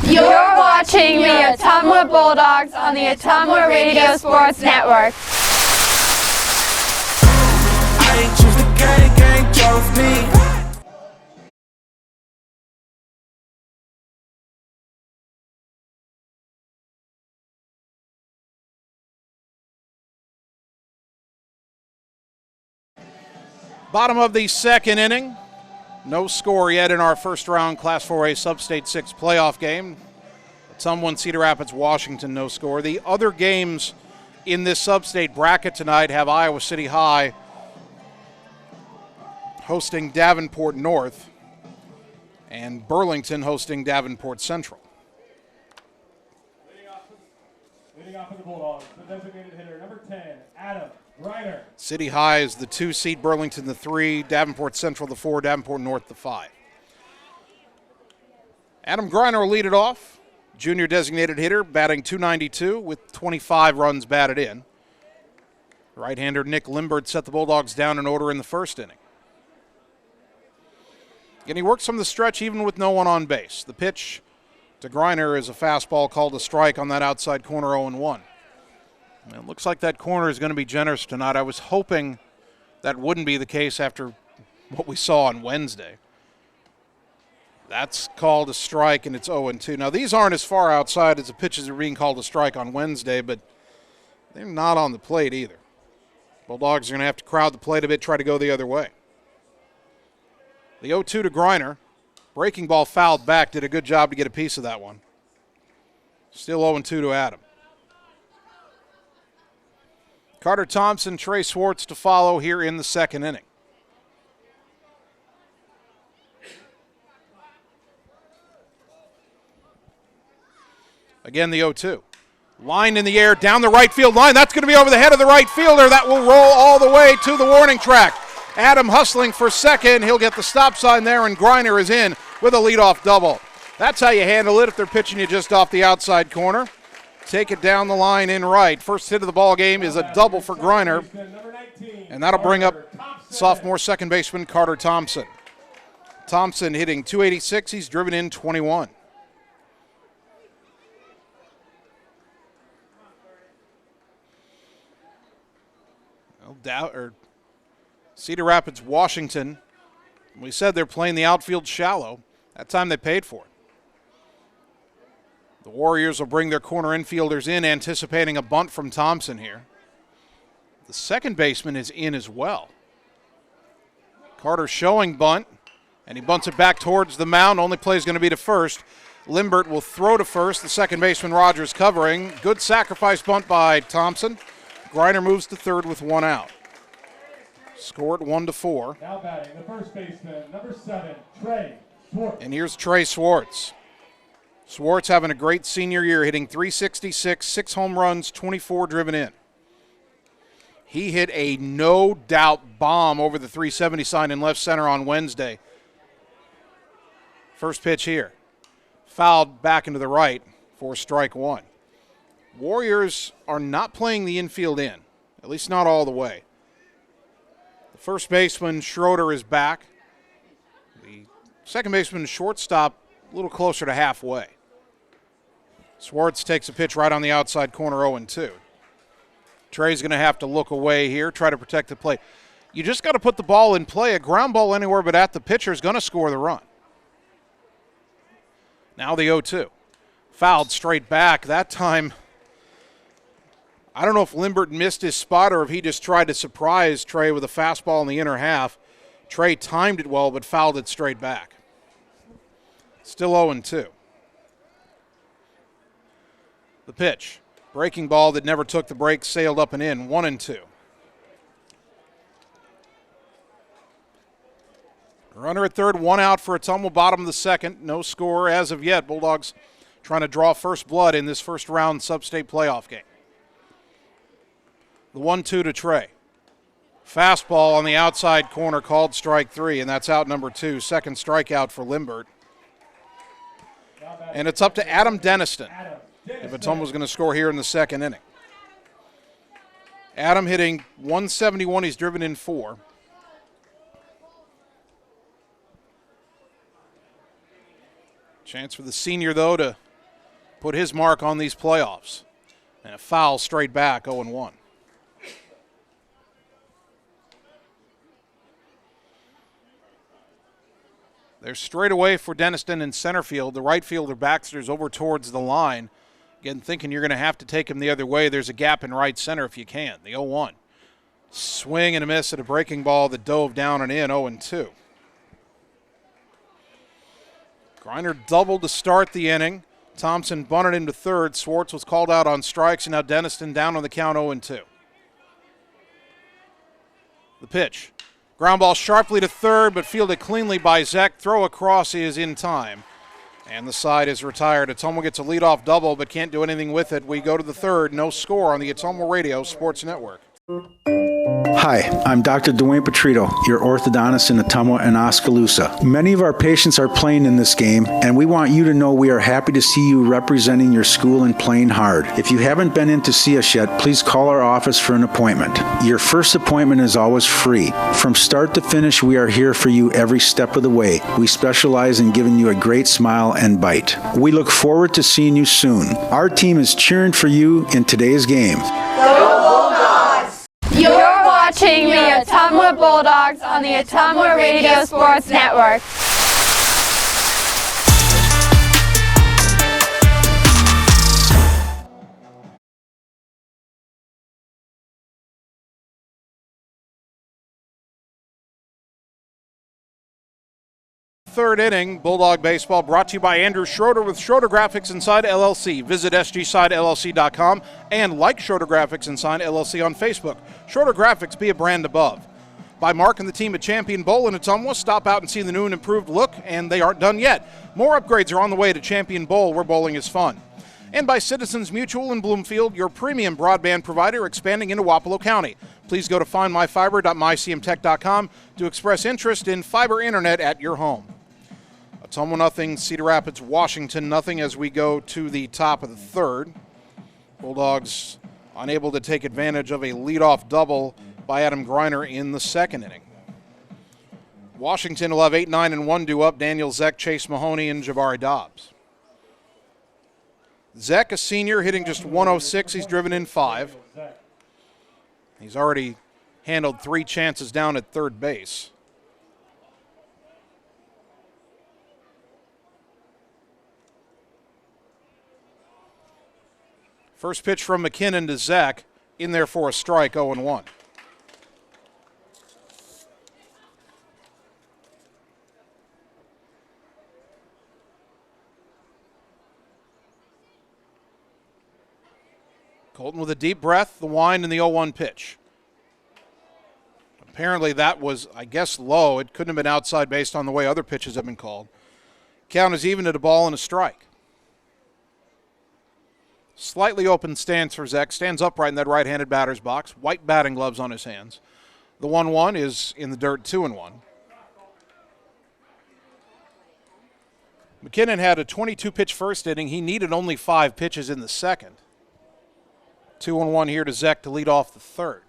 You're watching the Ottumwa Bulldogs on the Ottumwa Radio Sports Network. I ain't choose the gang chose me. Bottom of the second inning. No score yet in our first round Class 4A Substate 6 playoff game. Ottumwa and Cedar Rapids, Washington, no score. The other games in this Substate bracket tonight have Iowa City High hosting Davenport North and Burlington hosting Davenport Central. Leading off for the Bulldogs, the designated hitter, number 10, Adam Griner. City High is the 2 seed, Burlington the 3, Davenport Central the 4, Davenport North the 5. Adam Griner will lead it off. Junior designated hitter, batting .292 with 25 runs batted in. Right-hander Nick Limbert set the Bulldogs down in order in the first inning. And he works from the stretch even with no one on base. The pitch to Griner is a fastball called a strike on that outside corner, 0-1. It looks like that corner is going to be generous tonight. I was hoping that wouldn't be the case after what we saw on Wednesday. That's called a strike, and it's 0-2. Now, these aren't as far outside as the pitches that were being called a strike on Wednesday, but they're not on the plate either. Bulldogs are going to have to crowd the plate a bit, try to go the other way. The 0-2 to Griner. Breaking ball fouled back, did a good job to get a piece of that one. Still 0-2 to Adam. Carter Thompson, Trey Swartz to follow here in the second inning. Again, the 0-2. Line in the air, down the right field line. That's going to be over the head of the right fielder. That will roll all the way to the warning track. Adam hustling for second. He'll get the stop sign there, and Greiner is in with a leadoff double. That's how you handle it if they're pitching you just off the outside corner. Take it down the line in right. First hit of the ball game is a double for Greiner, and that'll bring up sophomore second baseman Carter Thompson. Thompson hitting .286. He's driven in 21. Cedar Rapids, Washington. We said they're playing the outfield shallow. That time they paid for it. The Warriors will bring their corner infielders in, anticipating a bunt from Thompson here. The second baseman is in as well. Carter showing bunt, and he bunts it back towards the mound. Only play is going to be to first. Limbert will throw to first. The second baseman, Rogers, covering. Good sacrifice bunt by Thompson. Greiner moves to third with one out. Score at 1-4. Now batting the first baseman, number 7, Trey Swartz. And here's Trey Swartz. Swartz having a great senior year, hitting .366, 6 home runs, 24 driven in. He hit a no-doubt bomb over the .370 sign in left center on Wednesday. First pitch here. Fouled back into the right for strike one. Warriors are not playing the infield in, at least not all the way. The first baseman, Schroeder, is back. The second baseman, shortstop, a little closer to halfway. Swartz takes a pitch right on the outside corner, 0-2. Trey's going to have to look away here, try to protect the plate. You just got to put the ball in play. A ground ball anywhere but at the pitcher is going to score the run. Now the 0-2. Fouled straight back. That time, I don't know if Limbert missed his spot or if he just tried to surprise Trey with a fastball in the inner half. Trey timed it well but fouled it straight back. Still 0-2. The pitch. Breaking ball that never took the break, sailed up and in, 1-2. Runner at third, one out for Ottumwa, bottom of the second. No score as of yet. Bulldogs trying to draw first blood in this first round Substate playoff game. The 1-2 to Trey. Fastball on the outside corner called strike three, and that's out number 2. Second strikeout for Limbert. And it's up to Adam Denniston if Ottumwa was going to score here in the second inning. Adam hitting .171. He's driven in 4. Chance for the senior, though, to put his mark on these playoffs. And a foul straight back, 0-1. They're straight away for Denniston in center field. The right fielder, Baxter's over towards the line. Again, thinking you're going to have to take him the other way. There's a gap in right center if you can. The 0-1. Swing and a miss at a breaking ball that dove down and in, 0-2. Greiner doubled to start the inning. Thompson bunted into third. Swartz was called out on strikes, and now Denniston down on the count, 0-2. The pitch. Ground ball sharply to third, but fielded cleanly by Zek. Throw across is in time. And the side is retired. Ottumwa gets a leadoff double, but can't do anything with it. We go to the third. No score on the Ottumwa Radio Sports Network. Hi, I'm Dr. Dwayne Petrito, your orthodontist in Ottumwa and Oskaloosa. Many of our patients are playing in this game, and we want you to know we are happy to see you representing your school and playing hard. If you haven't been in to see us yet, please call our office for an appointment. Your first appointment is always free. From start to finish, we are here for you every step of the way. We specialize in giving you a great smile and bite. We look forward to seeing you soon. Our team is cheering for you in today's game. You're watching the Ottumwa Bulldogs on the Ottumwa Radio Sports Network. third inning. Bulldog Baseball brought to you by Andrew Schroeder with Schroeder Graphics and Sign LLC. Visit sgsidellc.com and like Schroeder Graphics and Sign LLC on Facebook. Schroeder Graphics, be a brand above. By Mark and the team at Champion Bowl in Ottumwa. Stop out and see the new and improved look, and they aren't done yet. More upgrades are on the way to Champion Bowl, where bowling is fun. And by Citizens Mutual in Bloomfield, your premium broadband provider expanding into Wapello County. Please go to findmyfiber.mycmtech.com to express interest in fiber internet at your home. Ottumwa nothing, Cedar Rapids, Washington nothing as we go to the top of the third. Bulldogs unable to take advantage of a leadoff double by Adam Greiner in the second inning. Washington will have 8, 9, and 1 due up. Daniel Zeck, Chase Mahoney, and Jabari Dobbs. Zeck, a senior, hitting just 106. He's driven in 5. He's already handled 3 chances down at third base. First pitch from McKinnon to Zeck, in there for a strike, 0-1. Colton with a deep breath, the wind, and the 0-1 pitch. Apparently that was, I guess, low. It couldn't have been outside based on the way other pitches have been called. Count is even at a ball and a strike. Slightly open stance for Zeck. Stands upright in that right-handed batter's box. White batting gloves on his hands. The 1-1 is in the dirt, 2-1. McKinnon had a 22-pitch first inning. He needed only 5 pitches in the second. 2-1 here to Zeck to lead off the third.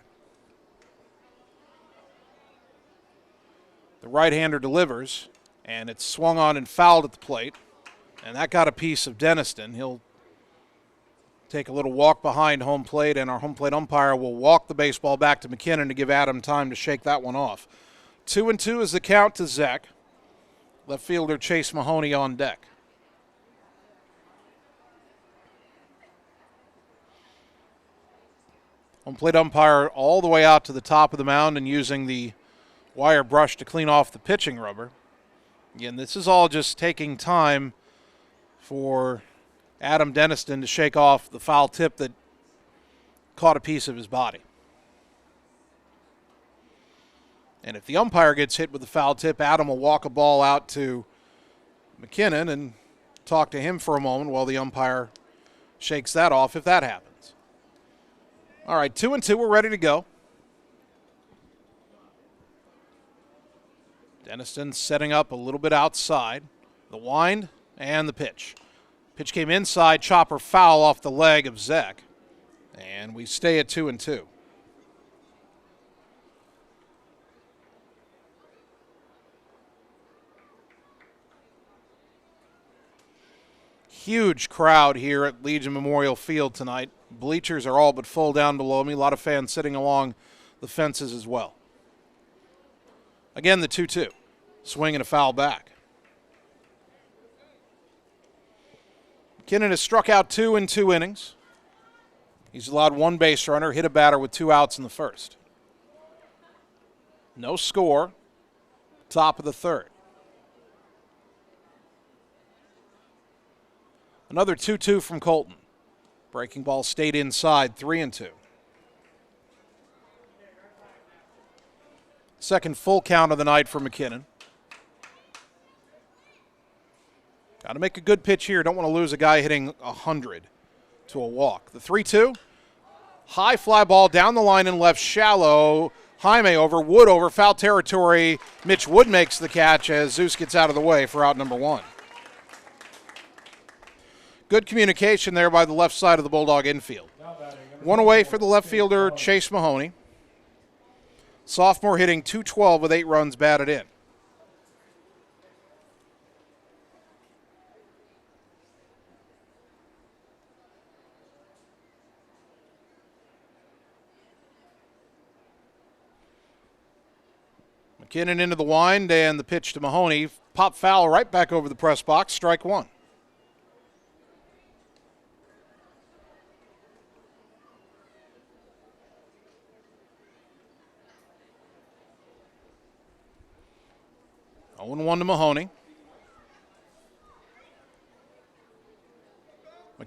The right-hander delivers, and it's swung on and fouled at the plate. And that got a piece of Denniston. He'll take a little walk behind home plate, and our home plate umpire will walk the baseball back to McKinnon to give Adam time to shake that one off. 2-2 is the count to Zeck. Left fielder Chase Mahoney on deck. Home plate umpire all the way out to the top of the mound and using the wire brush to clean off the pitching rubber. Again, this is all just taking time for Adam Denniston to shake off the foul tip that caught a piece of his body. And if the umpire gets hit with the foul tip, Adam will walk a ball out to McKinnon and talk to him for a moment while the umpire shakes that off if that happens. All right, 2-2, we're ready to go. Denniston setting up a little bit outside. The wind and the pitch. Pitch came inside, chopper foul off the leg of Zeck. And we stay at 2-2. Huge crowd here at Legion Memorial Field tonight. Bleachers are all but full down below me. A lot of fans sitting along the fences as well. Again, the 2-2. Swing and a foul back. McKinnon has struck out 2 in 2 innings. He's allowed 1 base runner, hit a batter with 2 outs in the first. No score. Top of the third. Another 2-2 from Colton. Breaking ball stayed inside, 3-2. Second full count of the night for McKinnon. Got to make a good pitch here. Don't want to lose a guy hitting 100 to a walk. The 3-2. High fly ball down the line and left shallow. Jaime over, Wood over, foul territory. Mitch Wood makes the catch as Zeus gets out of the way for out number 1. Good communication there by the left side of the Bulldog infield. 1 away for the left fielder, Chase Mahoney. Sophomore hitting .212 with 8 runs batted in. McKinnon into the wind and the pitch to Mahoney. Pop foul right back over the press box, strike 1. Oh, 1 to Mahoney.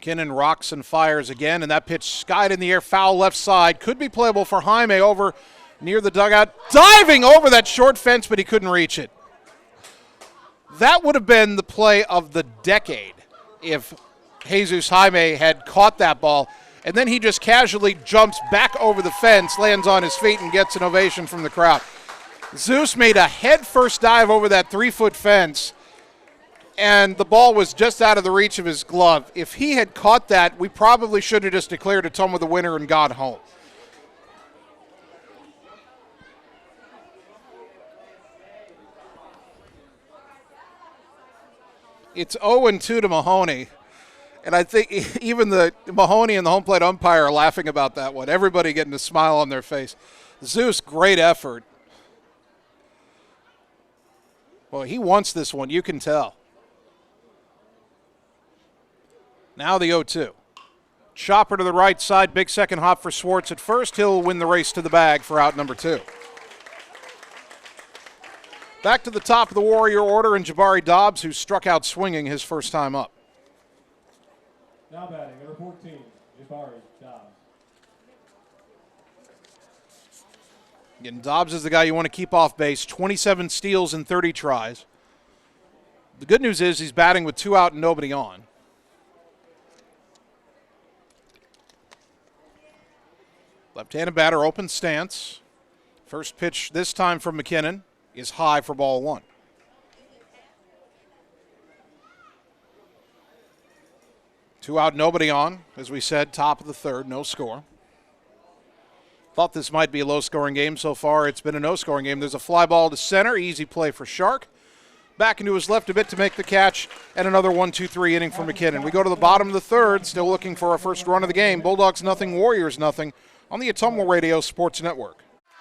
McKinnon rocks and fires again, and that pitch skied in the air, foul left side. Could be playable for Jaime over near the dugout. Diving over that short fence, but he couldn't reach it. That would have been the play of the decade if Jesus Jaime had caught that ball. And then he just casually jumps back over the fence, lands on his feet, and gets an ovation from the crowd. Zeus made a head-first dive over that 3-foot fence, and the ball was just out of the reach of his glove. If he had caught that, we probably should have just declared Ottumwa the winner and got home. It's 0-2 to Mahoney, and I think even the Mahoney and the home plate umpire are laughing about that one. Everybody getting a smile on their face. Zeus, great effort. Well, he wants this one, you can tell. Now the 0-2. Chopper to the right side, big second hop for Swartz at first. He'll win the race to the bag for out number 2. Back to the top of the Warrior order, and Jabari Dobbs, who struck out swinging his first time up. Now batting, number 14, Jabari Dobbs. Again, Dobbs is the guy you want to keep off base. 27 steals in 30 tries. The good news is he's batting with 2 out and nobody on. Left-handed batter, open stance. First pitch this time from McKinnon is high for ball 1. Two out, nobody on. As we said, top of the third, no score. Thought this might be a low-scoring game. So far, it's been a no-scoring game. There's a fly ball to center, easy play for Shark. Back into his left a bit to make the catch, and another 1-2-3 inning for McKinnon. We go to the bottom of the third, still looking for our first run of the game. Bulldogs nothing, Warriors nothing on the Ottumwa Radio Sports Network.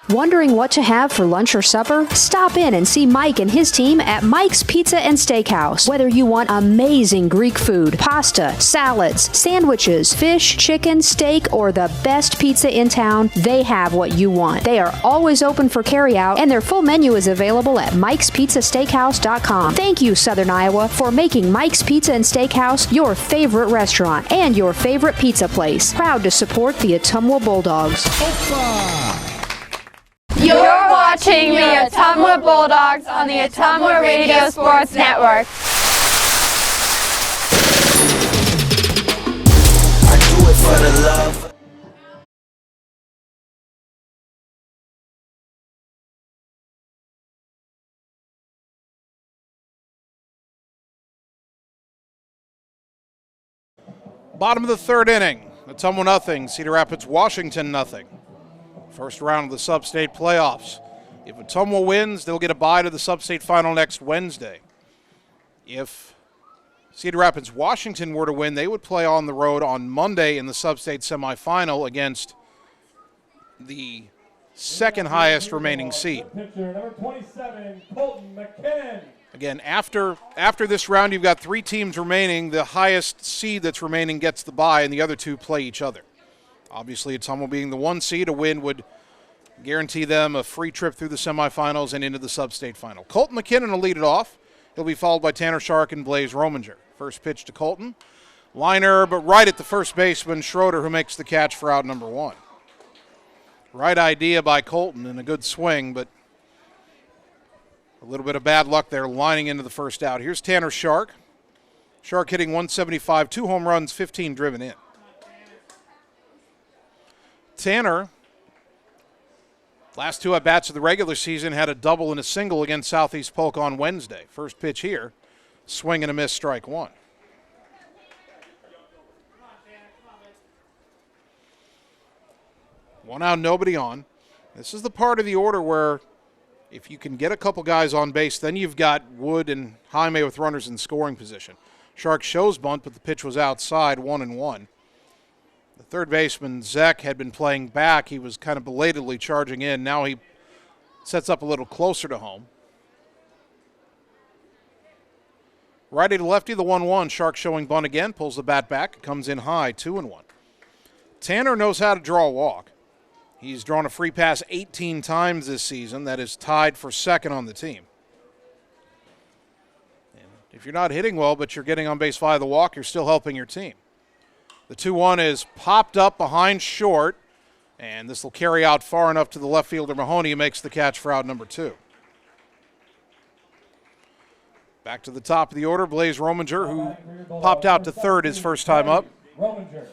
Wondering what to have for lunch or supper? Stop in and see Mike and his team at Mike's Pizza and Steakhouse. Whether you want amazing Greek food, pasta, salads, sandwiches, fish, chicken, steak, or the best pizza in town, they have what you want. They are always open for carryout, and their full menu is available at Mike'sPizzaSteakhouse.com. Thank you, Southern Iowa, for making Mike's Pizza and Steakhouse your favorite restaurant and your favorite pizza place. Proud to support the Ottumwa Bulldogs. You're watching the Ottumwa Bulldogs on the Ottumwa Radio Sports Network. I do it for the love. Bottom of the third inning. Ottumwa nothing, Cedar Rapids, Washington nothing. First round of the Substate playoffs. If Ottumwa wins, they'll get a bye to the Substate final next Wednesday. If Cedar Rapids, Washington were to win, they would play on the road on Monday in the Substate semifinal against the second highest remaining seed. Pitcher, number 27, Colton McKinnon. Again, after this round, you've got 3 teams remaining. The highest seed that's remaining gets the bye, and the other 2 play each other. Obviously, Ottumwa being the 1 seed, a win would guarantee them a free trip through the semifinals and into the Substate final. Colton McKinnon will lead it off. He'll be followed by Tanner Shark and Blaze Rominger. First pitch to Colton. Liner, but right at the first baseman, Schroeder, who makes the catch for out number 1. Right idea by Colton and a good swing, but a little bit of bad luck there lining into the first out. Here's Tanner Shark. Shark hitting 175, 2 home runs, 15 driven in. Tanner, last 2 at-bats of the regular season, had a double and a single against Southeast Polk on Wednesday. First pitch here, swing and a miss, strike 1. One out, nobody on. This is the part of the order where if you can get a couple guys on base, then you've got Wood and Jaime with runners in scoring position. Shark shows bunt, but the pitch was outside, 1-1. The third baseman, Zek, had been playing back. He was kind of belatedly charging in. Now he sets up a little closer to home. Righty to lefty, the 1-1. Shark showing bunt again, pulls the bat back, comes in high, 2-1. Tanner knows how to draw a walk. He's drawn a free pass 18 times this season. That is tied for second on the team. And if you're not hitting well, but you're getting on base via the walk, you're still helping your team. The 2-1 is popped up behind short, and this will carry out far enough to the left fielder Mahoney, who makes the catch for out number 2. Back to the top of the order, Blaze Rominger, who popped out to third his first time up. Rominger.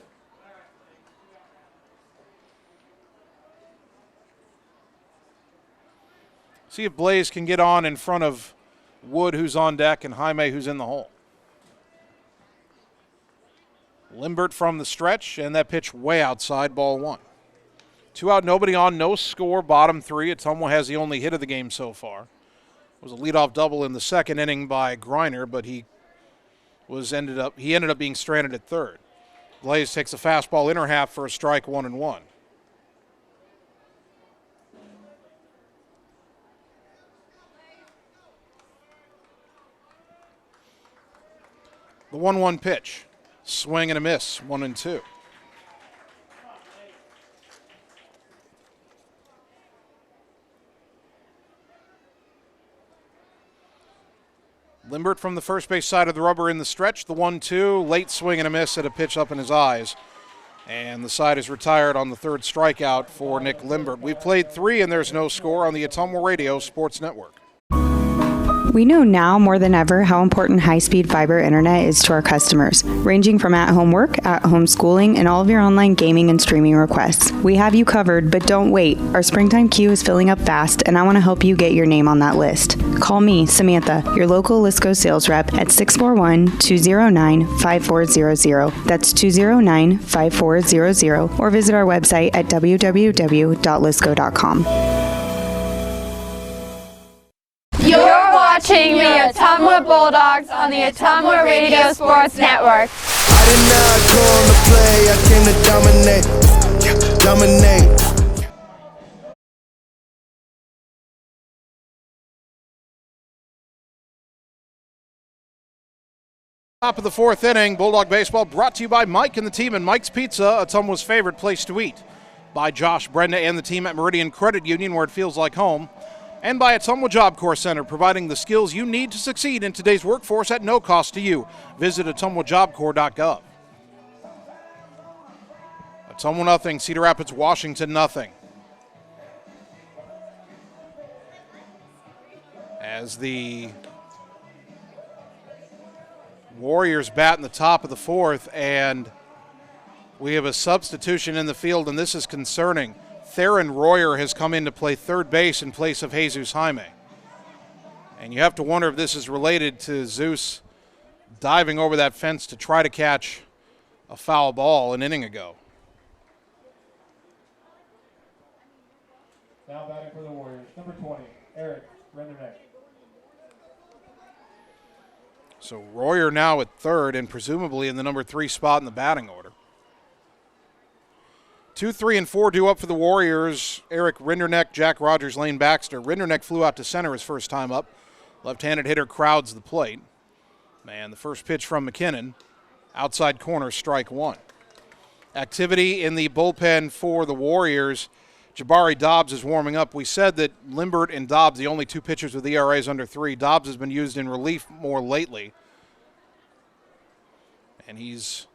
See if Blaze can get on in front of Wood, who's on deck, and Jaime, who's in the hole. Limbert from the stretch, and that pitch way outside, ball 1. 2 out, nobody on, no score, bottom 3. Ottumwa has the only hit of the game so far. It was a leadoff double in the second inning by Griner, but he ended up being stranded at third. Blaze takes a fastball inner half for a strike, 1-1. The 1-1 pitch. Swing and a miss, 1-2. Limbert from the first base side of the rubber in the stretch. The 1-2, late swing and a miss at a pitch up in his eyes. And the side is retired on the third strikeout for Nick Limbert. We've played 3 and there's no score on the Ottumwa Radio Sports Network. We know now more than ever how important high-speed fiber internet is to our customers, ranging from at-home work, at-home schooling, and all of your online gaming and streaming requests. We have you covered, but don't wait. Our springtime queue is filling up fast, and I want to help you get your name on that list. Call me, Samantha, your local Lisco sales rep at 641-209-5400. That's 209-5400, or visit our website at www.lisco.com. You're watching the Ottumwa Bulldogs on the Ottumwa Radio Sports Network. I did not come to play, I came to dominate. Top of the 4th inning, Bulldog Baseball brought to you by Mike and the team and Mike's Pizza, Ottumwa's favorite place to eat. By Josh Brenda and the team at Meridian Credit Union, where it feels like home. And by Ottumwa Job Corps Center, providing the skills you need to succeed in today's workforce at no cost to you. Visit ottumwajobcorps.gov. Ottumwa nothing, Cedar Rapids, Washington nothing. As the Warriors bat in the top of the 4th, and we have a substitution in the field, and this is concerning. Theron Royer has come in to play third base in place of Jesus Jaime. And you have to wonder if this is related to Zeus diving over that fence to try to catch a foul ball an inning ago. Now batting for the Warriors, number 20, Rindernecht. So Royer now at third and presumably in the number 3 spot in the batting order. 2, 3, and 4 due up for the Warriors. Eric Rindernecht, Jack Rogers, Lane Baxter. Rindernecht flew out to center his first time up. Left-handed hitter crowds the plate. And the first pitch from McKinnon. Outside corner, strike 1. Activity in the bullpen for the Warriors. Jabari Dobbs is warming up. We said that Limbert and Dobbs, the only 2 pitchers with ERAs under 3. Dobbs has been used in relief more lately. And he's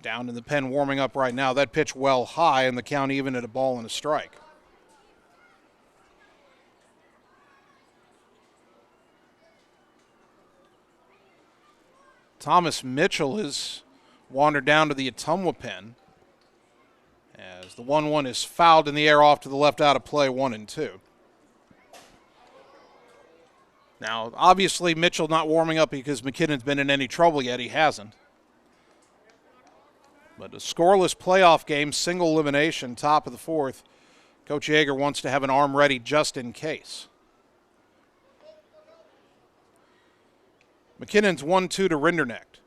down in the pen warming up right now. That pitch well high, and the count even at a ball and a strike. Thomas Mitchell has wandered down to the Ottumwa pen as the 1-1 is fouled in the air off to the left out of play, 1-2. Now, obviously, Mitchell not warming up because McKinnon's been in any trouble yet. He hasn't. But a scoreless playoff game, single elimination, top of the 4th. Coach Yeager wants to have an arm ready just in case. McKinnon's 1-2 to Rindernecht.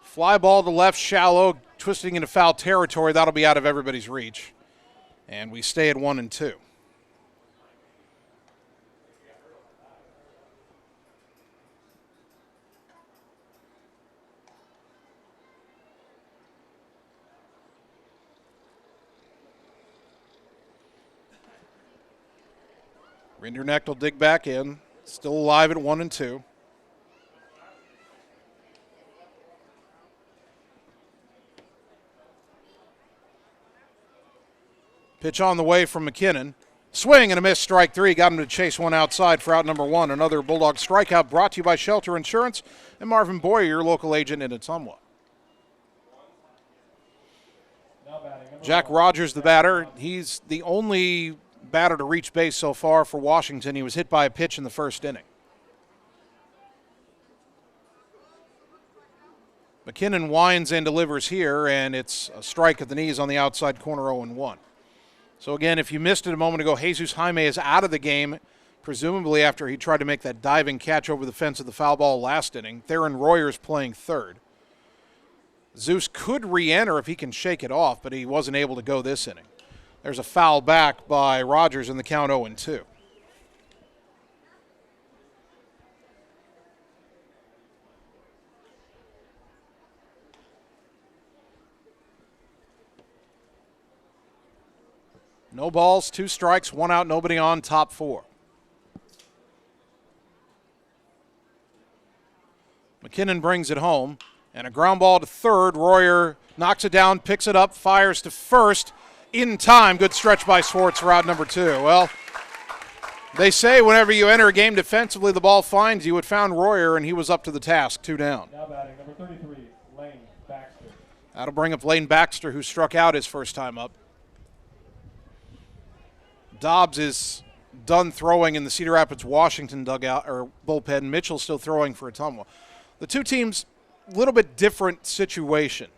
Fly ball to left, shallow, twisting into foul territory. That'll be out of everybody's reach. And we stay at 1-2. Rindernecht will dig back in. Still alive at 1-2. Pitch on the way from McKinnon. Swing and a miss, strike three. Got him to chase one outside for out number one. Another Bulldog strikeout brought to you by Shelter Insurance and Marvin Boyer, your local agent in Ottumwa. Jack Rogers, the batter. He's the only batter to reach base so far for Washington. He was hit by a pitch in the first inning. McKinnon winds and delivers here, and it's a strike at the knees on the outside corner, 0-1. So again, if you missed it a moment ago, Jesus Jaime is out of the game, presumably after he tried to make that diving catch over the fence of the foul ball last inning. Theron Royer is playing third. Zeus could re-enter if he can shake it off, but he wasn't able to go this inning. There's a foul back by Rogers in the count, 0-2. No balls, 2 strikes, 1 out, nobody on, top 4. McKinnon brings it home, and a ground ball to third. Royer knocks it down, picks it up, fires to first. In time, good stretch by Swartz for out number 2. Well, they say whenever you enter a game defensively, the ball finds you. It found Royer, and he was up to the task, 2 down. Now batting, number 33, Lane Baxter. That'll bring up Lane Baxter, who struck out his first time up. Dobbs is done throwing in the Cedar Rapids, Washington dugout or bullpen. Mitchell's still throwing for Ottumwa. The two teams, a little bit different situation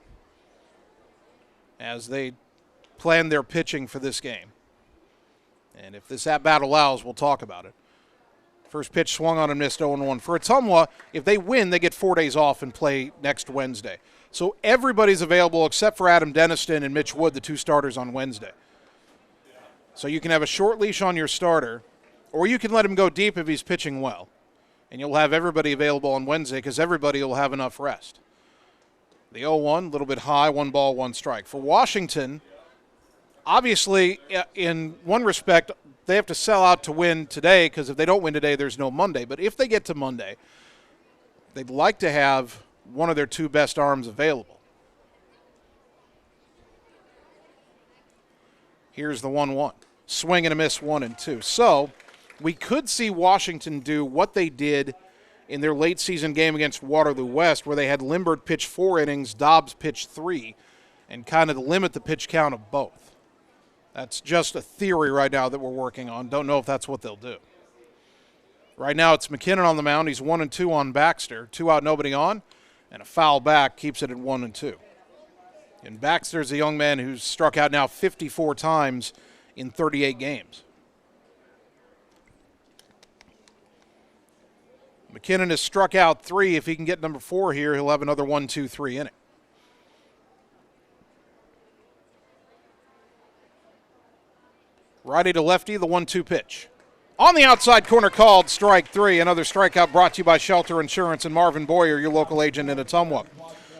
as they plan their pitching for this game. And if this at-bat allows, we'll talk about it. First pitch swung on and missed, 0-1. For Ottumwa, if they win, they get 4 days off and play next Wednesday. So everybody's available except for Adam Deniston and Mitch Wood, the 2 starters on Wednesday. So you can have a short leash on your starter, or you can let him go deep if he's pitching well. And you'll have everybody available on Wednesday because everybody will have enough rest. The 0-1, a little bit high, 1 ball, 1 strike. For Washington, obviously, in one respect, they have to sell out to win today because if they don't win today, there's no Monday. But if they get to Monday, they'd like to have one of their 2 best arms available. Here's the 1-1. Swing and a miss, 1-2. So we could see Washington do what they did in their late season game against Waterloo West, where they had Limbert pitch 4 innings, Dobbs pitch 3, and kind of limit the pitch count of both. That's just a theory right now that we're working on. Don't know if that's what they'll do. Right now it's McKinnon on the mound. He's 1-2 on Baxter. 2 out, nobody on, and a foul back keeps it at 1-2. And Baxter's a young man who's struck out now 54 times in 38 games. McKinnon has struck out 3. If he can get number 4 here, he'll have another 1-2-3 inning. Righty to lefty, the 1-2 pitch. On the outside corner called, strike 3. Another strikeout brought to you by Shelter Insurance and Marvin Boyer, your local agent in Ottumwa.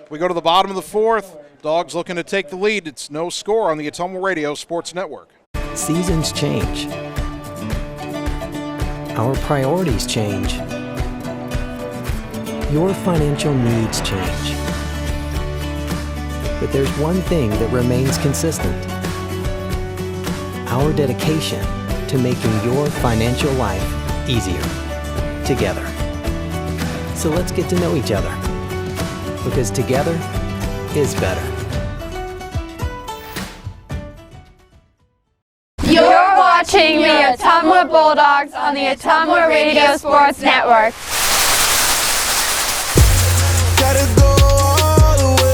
We go to the bottom of the 4th. Dogs looking to take the lead. It's no score on the Ottumwa Radio Sports Network. Seasons change. Our priorities change. Your financial needs change. But there's one thing that remains consistent. Our dedication to making your financial life easier together. So let's get to know each other, because together is better. You're watching the Ottumwa Bulldogs on the Ottumwa Radio Sports Network. Gotta go all the way.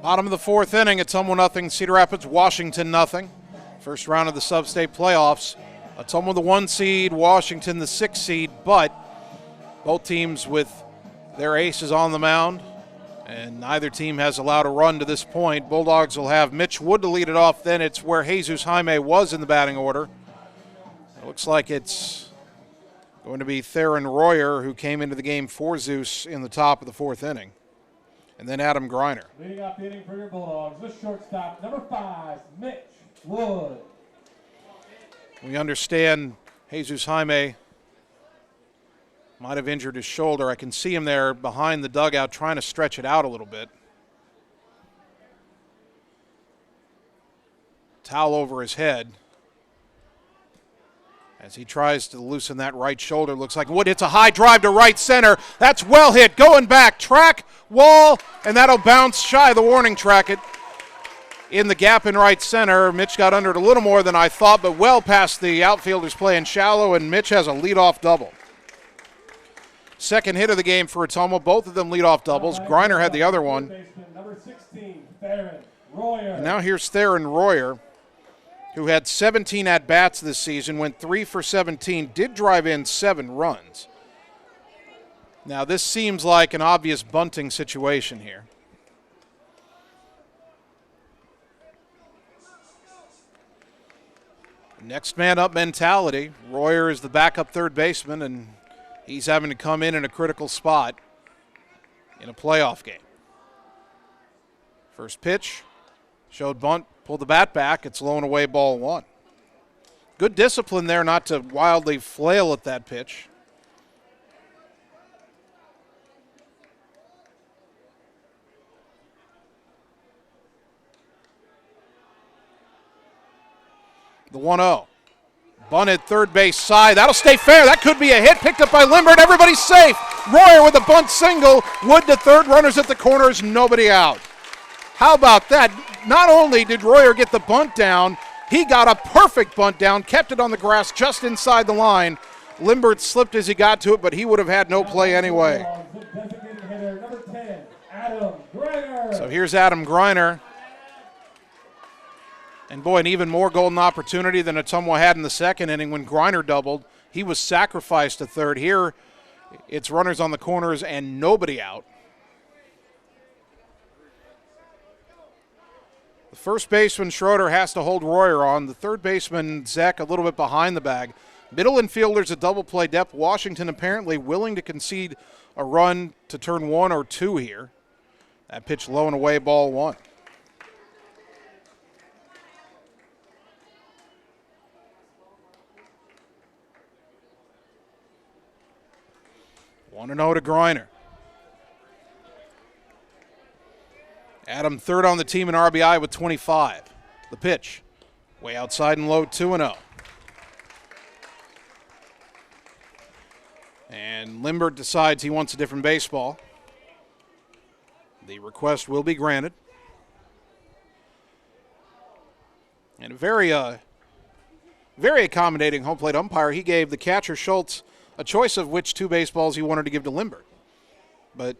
Bottom of the 4th inning, Ottumwa 0, Cedar Rapids, Washington 0. First round of the Substate playoffs. Ottumwa the 1 seed, Washington the 6 seed, but both teams with their aces on the mound, and neither team has allowed a run to this point. Bulldogs will have Mitch Wood to lead it off. Then it's where Jesus Jaime was in the batting order. It looks like it's going to be Theron Royer, who came into the game for Zeus in the top of the 4th inning. And then Adam Greiner. Leading off the inning for your Bulldogs, the shortstop, number 5, Mitch Wood. We understand Jesus Jaime might have injured his shoulder. I can see him there behind the dugout trying to stretch it out a little bit. Towel over his head as he tries to loosen that right shoulder. Looks like Wood hits a high drive to right center. That's well hit. Going back. Track, wall, and that'll bounce shy of the warning track. It in the gap in right center. Mitch got under it a little more than I thought, but well past the outfielders playing shallow, and Mitch has a leadoff double. Second hit of the game for Ottumwa. Both of them leadoff doubles. Griner had the other one. Number 16, Theron Royer. And now here's Theron Royer, who had 17 at-bats this season, went 3 for 17, did drive in 7 runs. Now this seems like an obvious bunting situation here. Next man up mentality. Royer is the backup third baseman, and he's having to come in a critical spot in a playoff game. First pitch, showed bunt, pulled the bat back. It's low and away, ball 1. Good discipline there not to wildly flail at that pitch. The 1-0. Bunted third base side. That'll stay fair. That could be a hit. Picked up by Limbert. Everybody's safe. Royer with a bunt single. Wood to third. Runners at the corners. Nobody out. How about that? Not only did Royer get the bunt down, he got a perfect bunt down, kept it on the grass just inside the line. Limbert slipped as he got to it, but he would have had no play anyway. Number 10, Adam Griner. So here's Adam Griner. And boy, an even more golden opportunity than Ottumwa had in the second inning when Griner doubled. He was sacrificed to third. Here, it's runners on the corners and nobody out. The first baseman, Schroeder, has to hold Royer on. The third baseman, Zek, a little bit behind the bag. Middle infielders at double play depth. Washington apparently willing to concede a run to turn 1 or 2 here. That pitch low and away, ball 1. Want to know to Griner. Adam third on the team in RBI with 25. The pitch, way outside and low, 2-0. And Limbert decides he wants a different baseball. The request will be granted. And a very accommodating home plate umpire. He gave the catcher, Schultz, a choice of which 2 baseballs he wanted to give to Limbert. But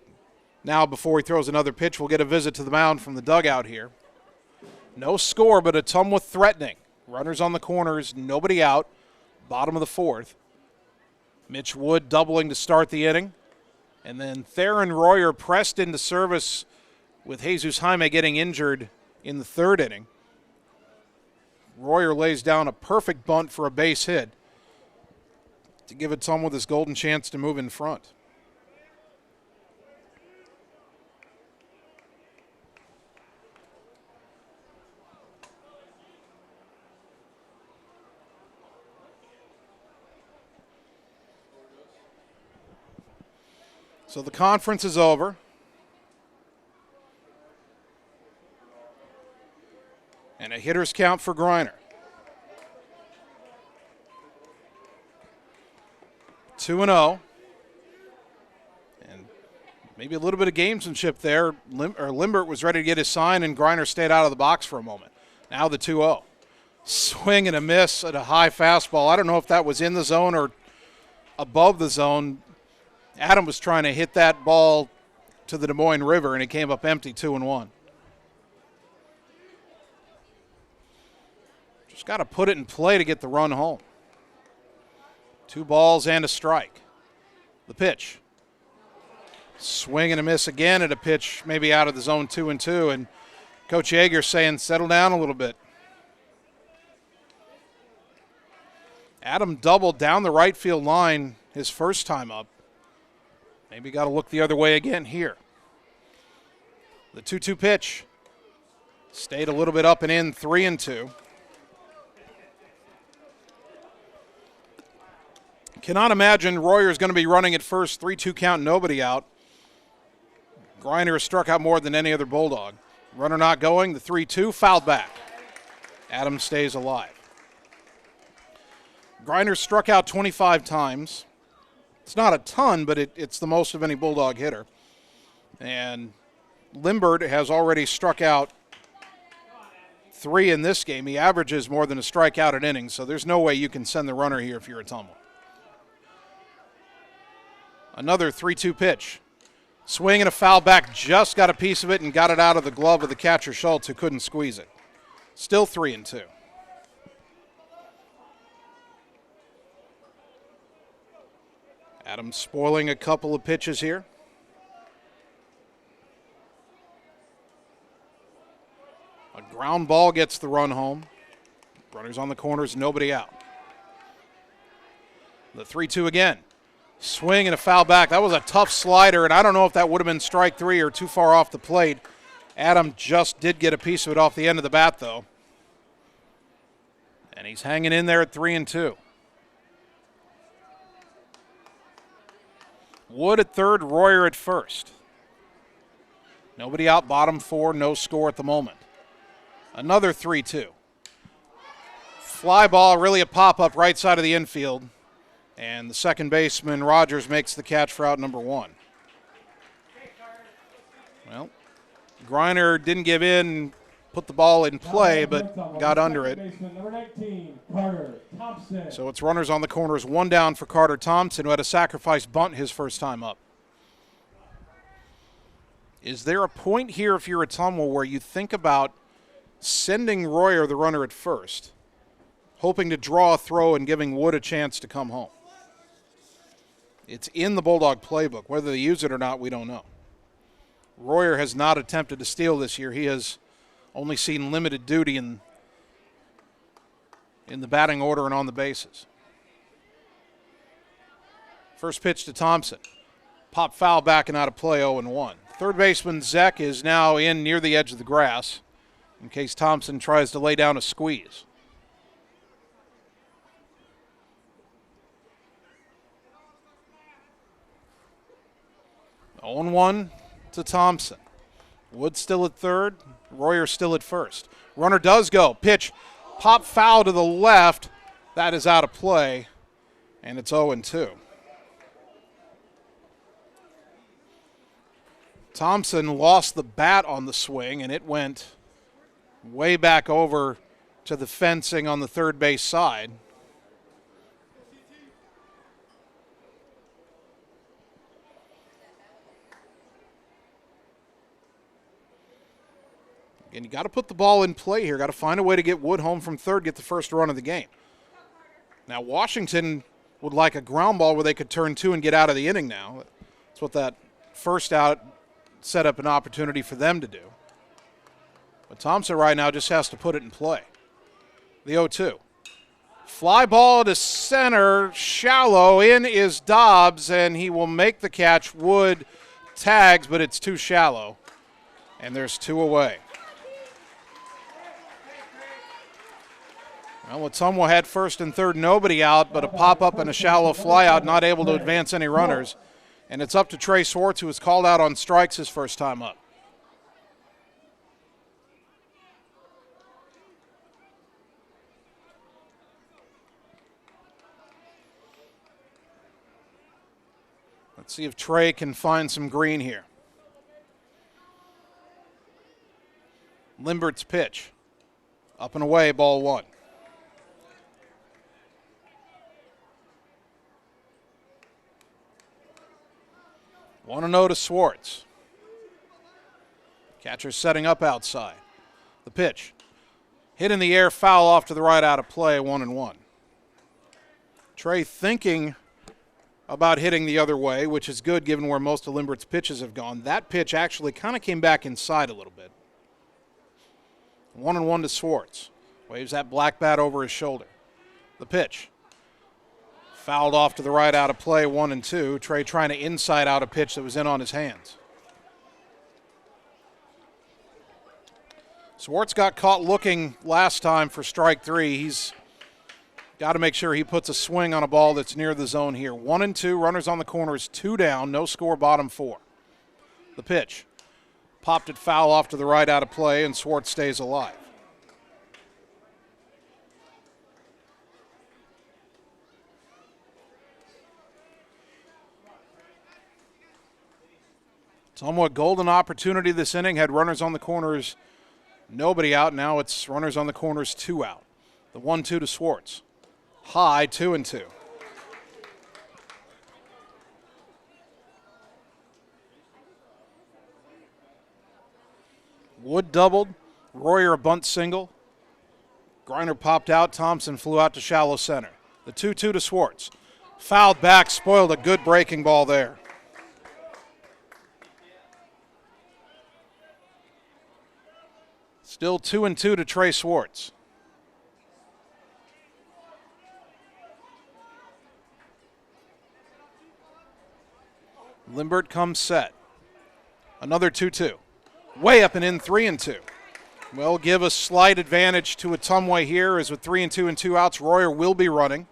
now, before he throws another pitch, we'll get a visit to the mound from the dugout here. No score, but Ottumwa threatening. Runners on the corners, nobody out. Bottom of the 4th. Mitch Wood doubling to start the inning. And then Theron Royer pressed into service with Jesus Jaime getting injured in the 3rd inning. Royer lays down a perfect bunt for a base hit to give Ottumwa this golden chance to move in front. So the conference is over. And a hitter's count for Griner. 2-0. And maybe a little bit of gamesmanship there. Limbert was ready to get his sign, and Griner stayed out of the box for a moment. Now the 2-0. Swing and a miss at a high fastball. I don't know if that was in the zone or above the zone. Adam was trying to hit that ball to the Des Moines River, and it came up empty, 2-1. Just got to put it in play to get the run home. 2 balls and a strike. The pitch. Swing and a miss again at a pitch maybe out of the zone, 2-2, and Coach Yeager saying settle down a little bit. Adam doubled down the right field line his first time up. Maybe got to look the other way again here. The 2-2 pitch. Stayed a little bit up and in, 3-2. Cannot imagine Royer's going to be running at first, 3-2 count, nobody out. Griner has struck out more than any other Bulldog. Runner not going, the 3-2, fouled back. Adams stays alive. Griner struck out 25 times. It's not a ton, but it's the most of any Bulldog hitter. And Limbert has already struck out 3 in this game. He averages more than a strikeout an inning, so there's no way you can send the runner here if you're Ottumwa. Another 3-2 pitch. Swing and a foul back, just got a piece of it and got it out of the glove of the catcher Schultz, who couldn't squeeze it. Still 3-2. Adams spoiling a couple of pitches here. A ground ball gets the run home. Runners on the corners, nobody out. The 3-2 again. Swing and a foul back. That was a tough slider, and I don't know if that would have been strike 3 or too far off the plate. Adam just did get a piece of it off the end of the bat, though. And he's hanging in there at 3-2. Wood at third, Royer at first. Nobody out, bottom 4, no score at the moment. Another 3-2. Fly ball, really a pop-up right side of the infield. And the second baseman, Rogers, makes the catch for out number 1. Well, Griner didn't give in, put the ball in play, but got under it. So it's runners on the corners, 1 down for Carter Thompson, who had a sacrifice bunt his first time up. Is there a point here, if you're Ottumwa, where you think about sending Royer, the runner, at first, hoping to draw a throw and giving Wood a chance to come home? It's in the Bulldog playbook. Whether they use it or not, we don't know. Royer has not attempted to steal this year. He has only seen limited duty in the batting order and on the bases. First pitch to Thompson. Pop foul back and out of play, 0-1. Third baseman Zek is now in near the edge of the grass in case Thompson tries to lay down a squeeze. 0-1 to Thompson. Wood still at third. Royer still at first. Runner does go. Pitch. Pop foul to the left. That is out of play. And it's 0-2. Thompson lost the bat on the swing, and it went way back over to the fencing on the third base side. And you got to put the ball in play here. Got to find a way to get Wood home from third, get the first run of the game. Now, Washington would like a ground ball where they could turn 2 and get out of the inning now. That's what that first out set up an opportunity for them to do. But Thompson right now just has to put it in play. The 0-2. Fly ball to center, shallow. In is Dobbs, and he will make the catch. Wood tags, but it's too shallow. And there's 2 away. Well, Ottumwa had first and third, nobody out, but a pop-up and a shallow fly-out, not able to advance any runners. And it's up to Trey Swartz, who was called out on strikes his first time up. Let's see if Trey can find some green here. Limbert's pitch. Up and away, ball 1. 1-0 to Swartz. Catcher setting up outside. The pitch. Hit in the air, foul off to the right, out of play, 1-1. Trey thinking about hitting the other way, which is good given where most of Limbert's pitches have gone. That pitch actually kind of came back inside a little bit. 1-1 to Swartz. Waves that black bat over his shoulder. The pitch. Fouled off to the right, out of play, 1-2. Trey trying to inside out a pitch that was in on his hands. Swartz got caught looking last time for strike 3. He's Got to make sure he puts a swing on a ball that's near the zone here. 1-2, runners on the corners, 2 down, no score, bottom 4. The pitch. Popped it foul off to the right, out of play, and Swartz stays alive. Somewhat golden opportunity this inning. Had runners on the corners, nobody out. Now it's runners on the corners, 2 out. The 1-2 to Swartz. High, 2-2. Wood doubled. Royer a bunt single. Grinder popped out. Thompson flew out to shallow center. The 2-2 to Swartz. Fouled back, spoiled a good breaking ball there. Still 2-2 to Trey Swartz. Limbert comes set. Another 2-2. Way up and in, 3-2. We'll give a slight advantage to Ottumwa here, as with 3-2 and 2 outs, Royer will be running.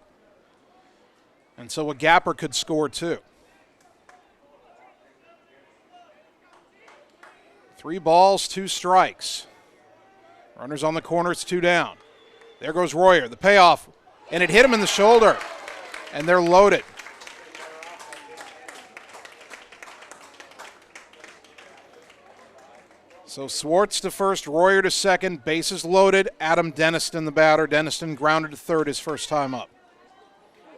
And so a gapper could score 2. 3 balls, 2 strikes. Runners on the corners, 2 down. There goes Royer, the payoff, and it hit him in the shoulder, and they're loaded. So Swartz to first, Royer to second, bases loaded. Adam Denniston the batter. Denniston grounded to third his first time up.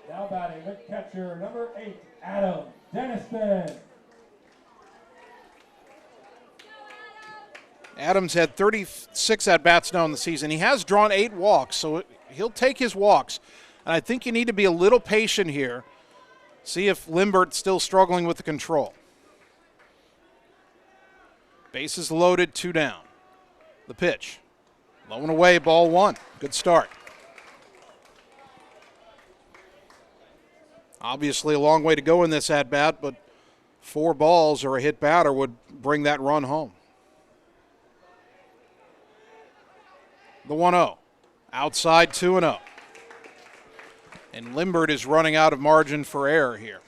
Now batting the catcher, number 8, Adam Denniston. Adams had 36 at-bats now in the season. He has drawn 8 walks, so he'll take his walks. And I think you need to be a little patient here. See if Limbert's still struggling with the control. Bases loaded, 2 down. The pitch. Low and away, ball 1. Good start. Obviously a long way to go in this at-bat, but 4 balls or a hit batter would bring that run home. The 1-0. Outside, 2-0. And Limbert is running out of margin for error here.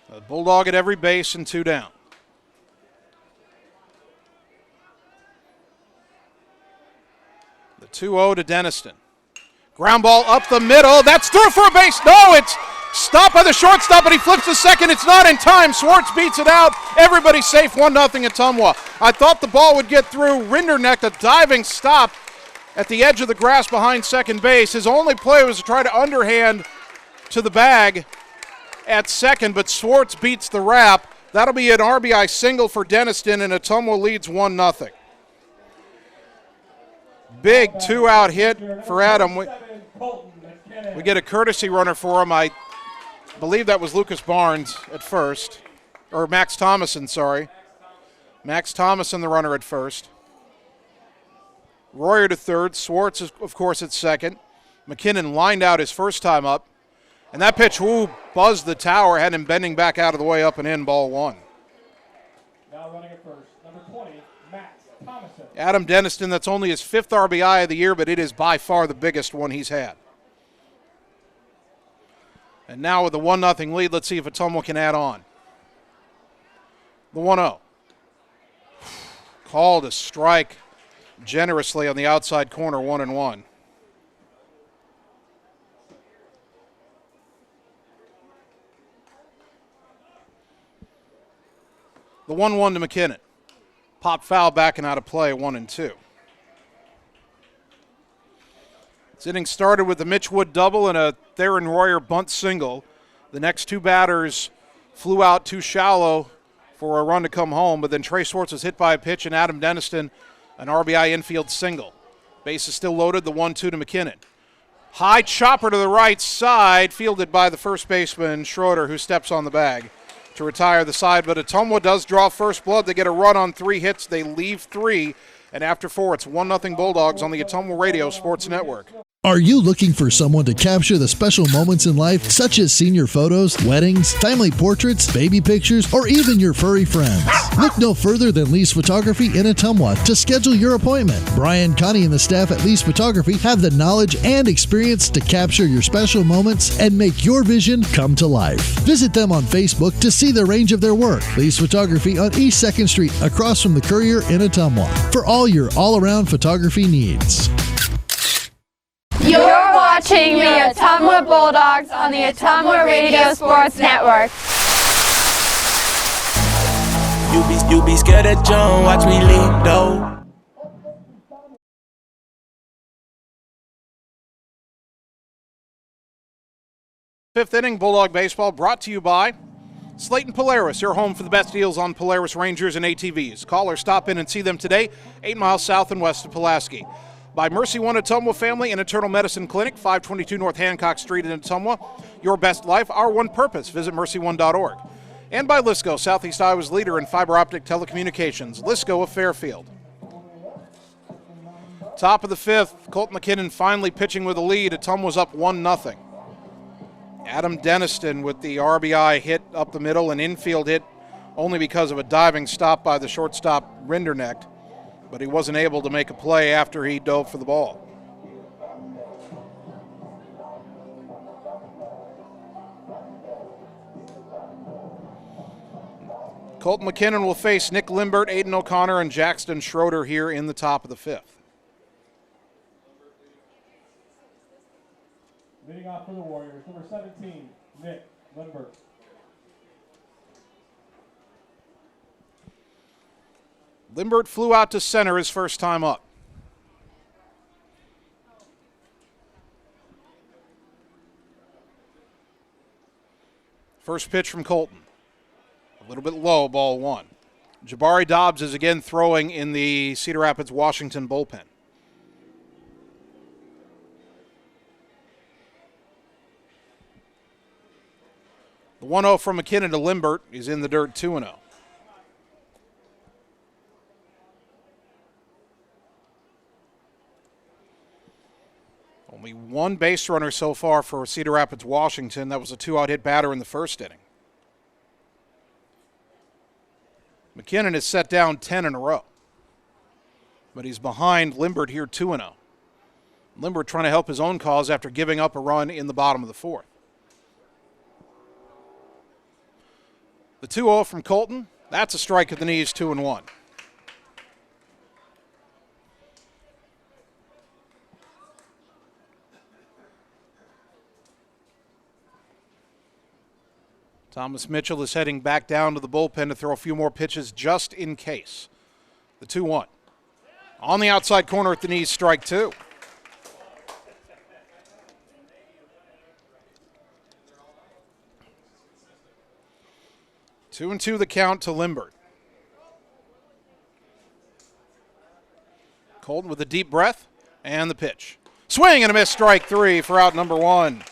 The Bulldog at every base and 2 down. The 2-0 to Denniston. Ground ball up the middle. That's through for a base. No, it's stopped by the shortstop, but he flips to second. It's not in time. Swartz beats it out. Everybody's safe. 1-0 Ottumwa. I thought the ball would get through. Rindernecht, a diving stop at the edge of the grass behind second base. His only play was to try to underhand to the bag at second, but Swartz beats the wrap. That'll be an RBI single for Denniston, and Ottumwa leads 1-0. Big 2-out hit for Adam. We get a courtesy runner for him. I believe that was Lucas Barnes at first. Or Max Thomason, sorry. Max Thomason, the runner at first. Royer to third. Swartz, of course, at second. McKinnon lined out his first time up. And that pitch, buzzed the tower, had him bending back out of the way, up and in, ball 1. Now running at first, number 20, Max Thomason. Adam Denniston, that's only his 5th RBI of the year, but it is by far the biggest one he's had. And now with the 1-0 lead, let's see if Ottumwa can add on. The 1-0. Called a strike generously on the outside corner, 1-1. The 1-1 to McKinnon. Pop foul back and out of play, 1-2. This inning started with a Mitch Wood double and a Theron Royer bunt single. The next 2 batters flew out too shallow for a run to come home, but then Trey Swartz was hit by a pitch and Adam Denniston an RBI infield single. Base is still loaded, the 1-2 to McKinnon. High chopper to the right side, fielded by the first baseman, Schroeder, who steps on the bag to retire the side. But Ottumwa does draw first blood. They get a run on 3 hits. They leave 3. And after 4, it's 1-0 Bulldogs on the Ottumwa Radio Sports Network. Are you looking for someone to capture the special moments in life, such as senior photos, weddings, family portraits, baby pictures, or even your furry friends? Look no further than Lee's Photography in Ottumwa to schedule your appointment. Brian, Connie, and the staff at Lee's Photography have the knowledge and experience to capture your special moments and make your vision come to life. Visit them on Facebook to see the range of their work. Lee's Photography on East 2nd Street, across from the Courier in Ottumwa, for all your all-around photography needs. You're watching the Ottumwa Bulldogs on the Ottumwa Radio Sports Network. You be scared of John, watch me leap though. Fifth inning, Bulldog Baseball brought to you by Slayton Polaris, your home for the best deals on Polaris Rangers and ATVs. Call or stop in and see them today, 8 miles south and west of Pulaski. By Mercy One Ottumwa Family and Internal Medicine Clinic, 522 North Hancock Street in Ottumwa. Your best life, our one purpose. Visit mercyone.org. And by Lisco, Southeast Iowa's leader in fiber optic telecommunications. Lisco of Fairfield. Top of the fifth, Colt McKinnon finally pitching with a lead. Ottumwa's up 1-0. Adam Deniston with the RBI hit up the middle, an infield hit only because of a diving stop by the shortstop Rindernecht, but he wasn't able to make a play after he dove for the ball. Colt McKinnon will face Nick Limbert, Aiden O'Connor, and Jackson Schroeder here in the top of the fifth. Leading off for the Warriors, number 17, Nick Limbert. Limbert flew out to center his first time up. First pitch from Colton. A little bit low, ball one. Jabari Dobbs is again throwing in the Cedar Rapids, Washington bullpen. The 1-0 from McKinnon to Limbert is in the dirt, 2-0. Only one base runner so far for Cedar Rapids, Washington. That was a 2-out hit batter in the first inning. McKinnon has set down 10 in a row, but he's behind Limbert here 2-0. Limbert trying to help his own cause after giving up a run in the bottom of the fourth. The 2-0 from Colton, that's a strike at the knees, 2-1. Thomas Mitchell is heading back down to the bullpen to throw a few more pitches just in case. The 2-1. On the outside corner at the knees, strike two. Two and two the count to Limbert. Colton with a deep breath and the pitch. Swing and a miss, strike three for out number one.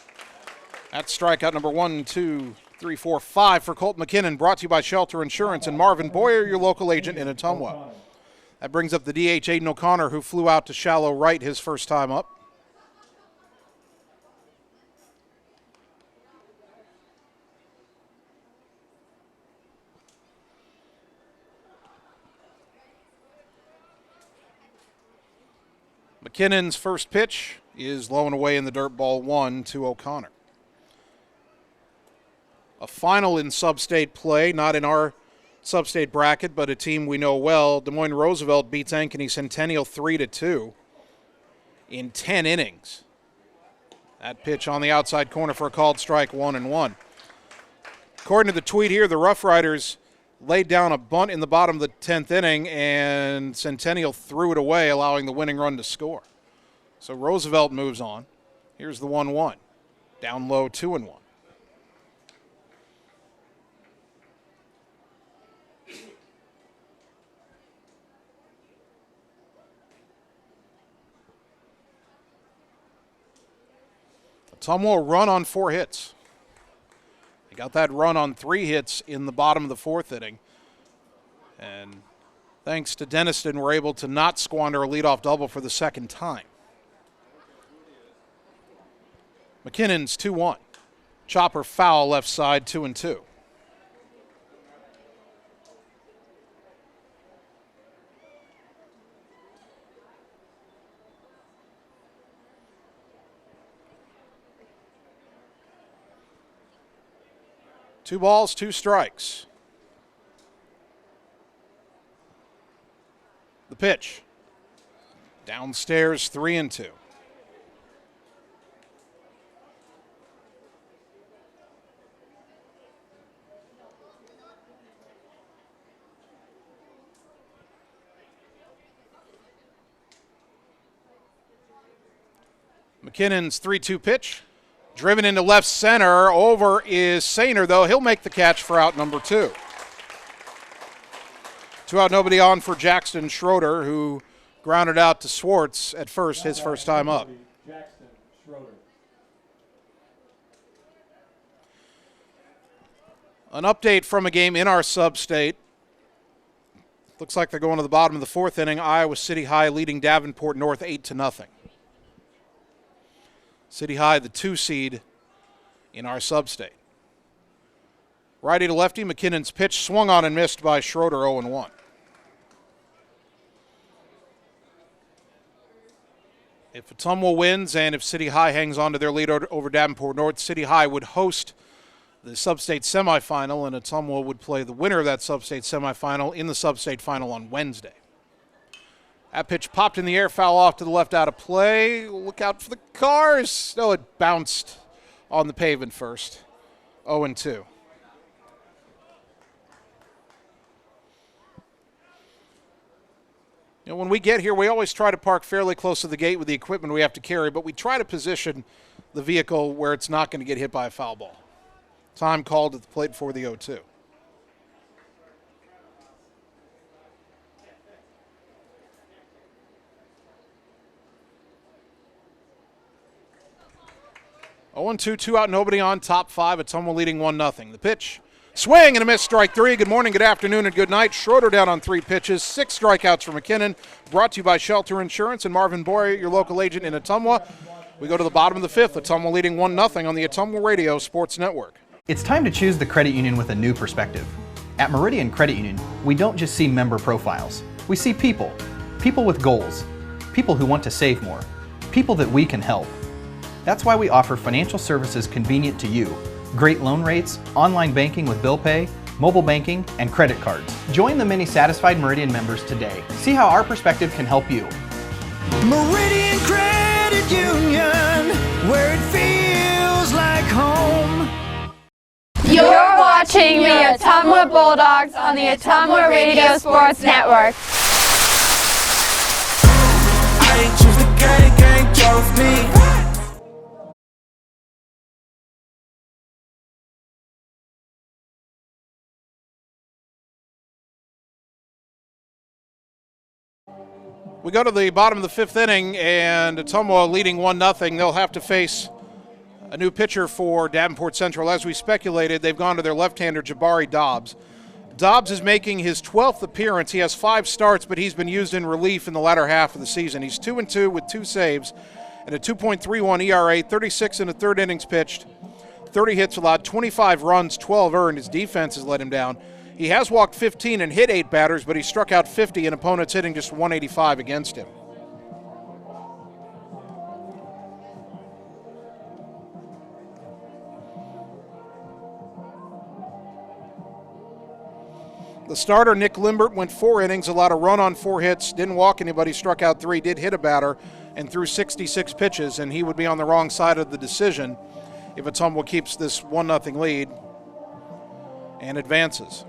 That's strikeout number 1, 2, 3, 4, 5 for Colt McKinnon, brought to you by Shelter Insurance and Marvin Boyer, your local agent in Ottumwa. That brings up the DH, Aiden O'Connor, who flew out to shallow right his first time up. McKinnon's first pitch is low and away in the dirt, ball one to O'Connor. A final in Substate play, not in our Substate bracket, but a team we know well. Des Moines Roosevelt beats Ankeny Centennial 3-2 in 10 innings. That pitch on the outside corner for a called strike, 1-1. According to the tweet here, the Rough Riders laid down a bunt in the bottom of the 10th inning, and Centennial threw it away, allowing the winning run to score. So Roosevelt moves on. Here's the 1-1. Down low, 2-1. Ottumwa run on 4 hits. They got that run on 3 hits in the bottom of the 4th inning. And thanks to Deniston, we're able to not squander a leadoff double for the second time. McKinnon's 2-1. Chopper foul left side, 2-2. Two balls, two strikes. The pitch. Downstairs, 3-2. McKinnon's 3-2 pitch. Driven into left center. Over is Sainer, though. He'll make the catch for out number 2. 2 out, nobody on for Jackson Schroeder, who grounded out to Swartz at first, his first time up. Jackson Schroeder. An update from a game in our Substate. Looks like they're going to the bottom of the 4th inning. Iowa City High leading Davenport North 8-0. City High, the 2 seed in our Substate. Righty to lefty, McKinnon's pitch swung on and missed by Schroeder, 0-1. If Ottumwa wins and if City High hangs on to their lead over Davenport North, City High would host the Substate semifinal, and Ottumwa would play the winner of that Substate semifinal in the Substate final on Wednesday. That pitch popped in the air, foul off to the left, out of play. Look out for the cars. No, it bounced on the pavement first. 0-2. You know, when we get here, we always try to park fairly close to the gate with the equipment we have to carry, but we try to position the vehicle where it's not going to get hit by a foul ball. Time called at the plate for the 0-2. Oh, 2, 2 out, nobody on, top 5. Ottumwa leading 1-0. The pitch. Swing and a miss, strike 3. Good morning, good afternoon, and good night. Schroeder down on 3 pitches. 6 strikeouts for McKinnon. Brought to you by Shelter Insurance and Marvin Boyer, your local agent in Ottumwa. We go to the bottom of the 5th. Ottumwa leading 1-0 on the Ottumwa Radio Sports Network. It's time to choose the credit union with a new perspective. At Meridian Credit Union, we don't just see member profiles. We see people. People with goals. People who want to save more. People that we can help. That's why we offer financial services convenient to you. Great loan rates, online banking with bill pay, mobile banking, and credit cards. Join the many satisfied Meridian members today. See how our perspective can help you. Meridian Credit Union, where it feels like home. You're watching the Ottumwa Bulldogs on the Ottumwa Radio Sports Network. I ain't choose the gang chose me. We go to the bottom of the 5th inning, and Ottumwa leading 1-0. They'll have to face a new pitcher for Davenport Central. As we speculated, they've gone to their left-hander, Jabari Dobbs. Dobbs is making his 12th appearance. He has 5 starts, but he's been used in relief in the latter half of the season. He's 2-2 with 2 saves and a 2.31 ERA, 36 in the 3rd innings pitched, 30 hits allowed, 25 runs, 12 earned. His defense has let him down. He has walked 15 and hit 8 batters, but he struck out 50 and opponents hitting just 185 against him. The starter, Nick Limbert, went 4 innings, allowed a run on 4 hits, didn't walk anybody, struck out 3, did hit a batter, and threw 66 pitches, and he would be on the wrong side of the decision if Ottumwa keeps this 1-0 lead and advances.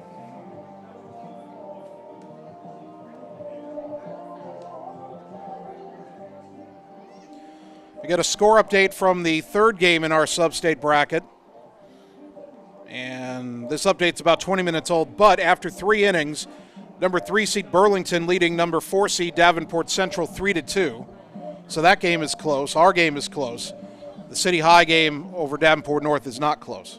We got a score update from the 3rd game in our Substate bracket. And this update's about 20 minutes old, but after 3 innings, number 3 seed Burlington leading number 4 seed Davenport Central 3-2. So that game is close. Our game is close. The City High game over Davenport North is not close.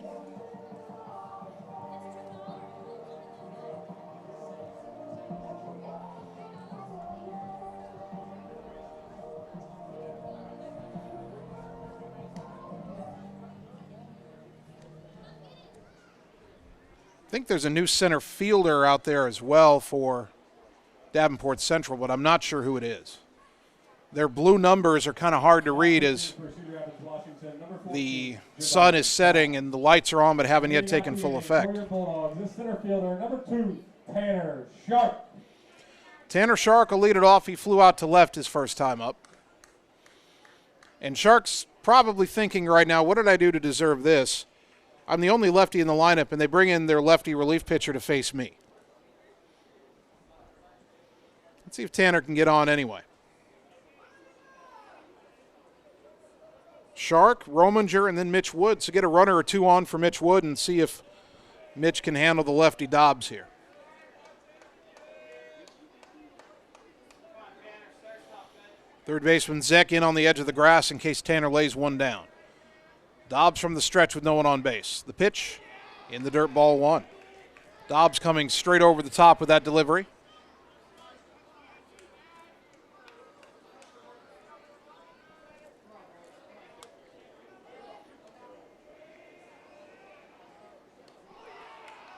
think there's a new center fielder out there as well for Davenport Central, but I'm not sure who it is. Their blue numbers are kind of hard to read as the sun is setting and the lights are on but haven't yet taken full effect. Center fielder, number 2, Tanner Shark. Tanner Shark will lead it off. He flew out to left his first time up. And Shark's probably thinking right now, what did I do to deserve this? I'm the only lefty in the lineup, and they bring in their lefty relief pitcher to face me. Let's see if Tanner can get on anyway. Shark, Rominger, and then Mitch Wood. So get a runner or two on for Mitch Wood and see if Mitch can handle the lefty Dobbs here. Third baseman Zek in on the edge of the grass in case Tanner lays one down. Dobbs from the stretch with no one on base. The pitch in the dirt, ball 1. Dobbs coming straight over the top with that delivery.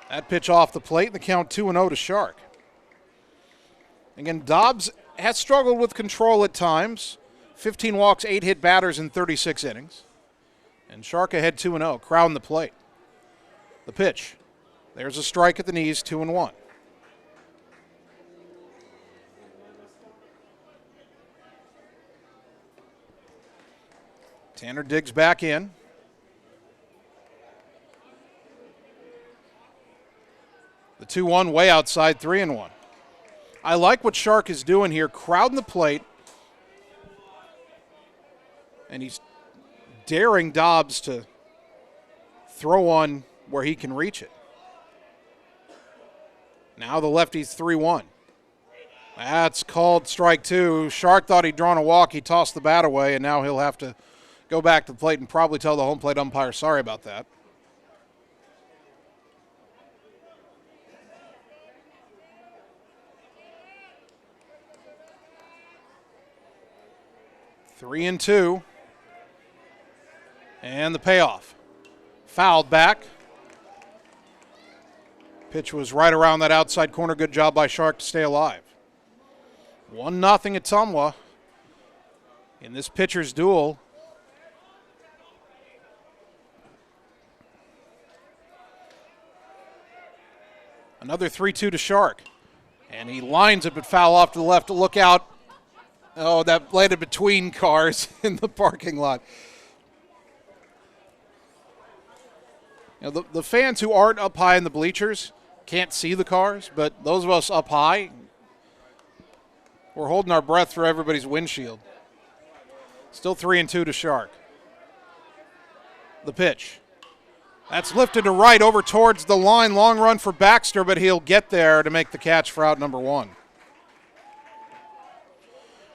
That pitch off the plate, the count 2-0 to Shark. Again, Dobbs has struggled with control at times. 15 walks, 8 hit batters in 36 innings. And Shark ahead 2-0, crowding the plate. The pitch. There's a strike at the knees, 2-1. Tanner digs back in. The 2-1 way outside, 3-1. I like what Shark is doing here, crowding the plate. And he's daring Dobbs to throw one where he can reach it. Now the lefty's 3-1. That's called strike 2. Shark thought he'd drawn a walk. He tossed the bat away, and now he'll have to go back to the plate and probably tell the home plate umpire, sorry about that. Three and 2. And the payoff. Fouled back. Pitch was right around that outside corner. Good job by Shark to stay alive. 1-0 Ottumwa in this pitcher's duel. Another 3-2 to Shark. And he lines it but foul off to the left. Look out. Oh, that landed between cars in the parking lot. You know, the fans who aren't up high in the bleachers can't see the cars, but those of us up high, we're holding our breath for everybody's windshield. Still 3-2 to Shark. The pitch. That's lifted to right over towards the line. Long run for Baxter, but he'll get there to make the catch for out number 1.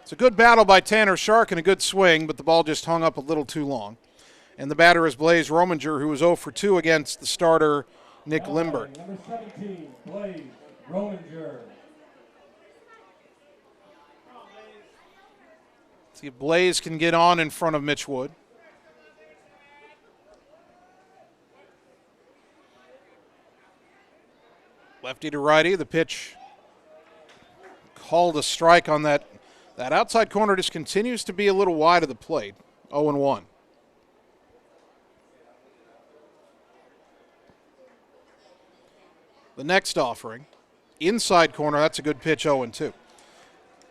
It's a good battle by Tanner Shark and a good swing, but the ball just hung up a little too long. And the batter is Blaze Rominger, who was 0 for 2 against the starter, Nick Limbert. Number 17, Blaze Rominger. See if Blaze can get on in front of Mitch Wood. Lefty to righty, the pitch called a strike on that. That outside corner just continues to be a little wide of the plate. 0-1. The next offering, inside corner, that's a good pitch, 0-2.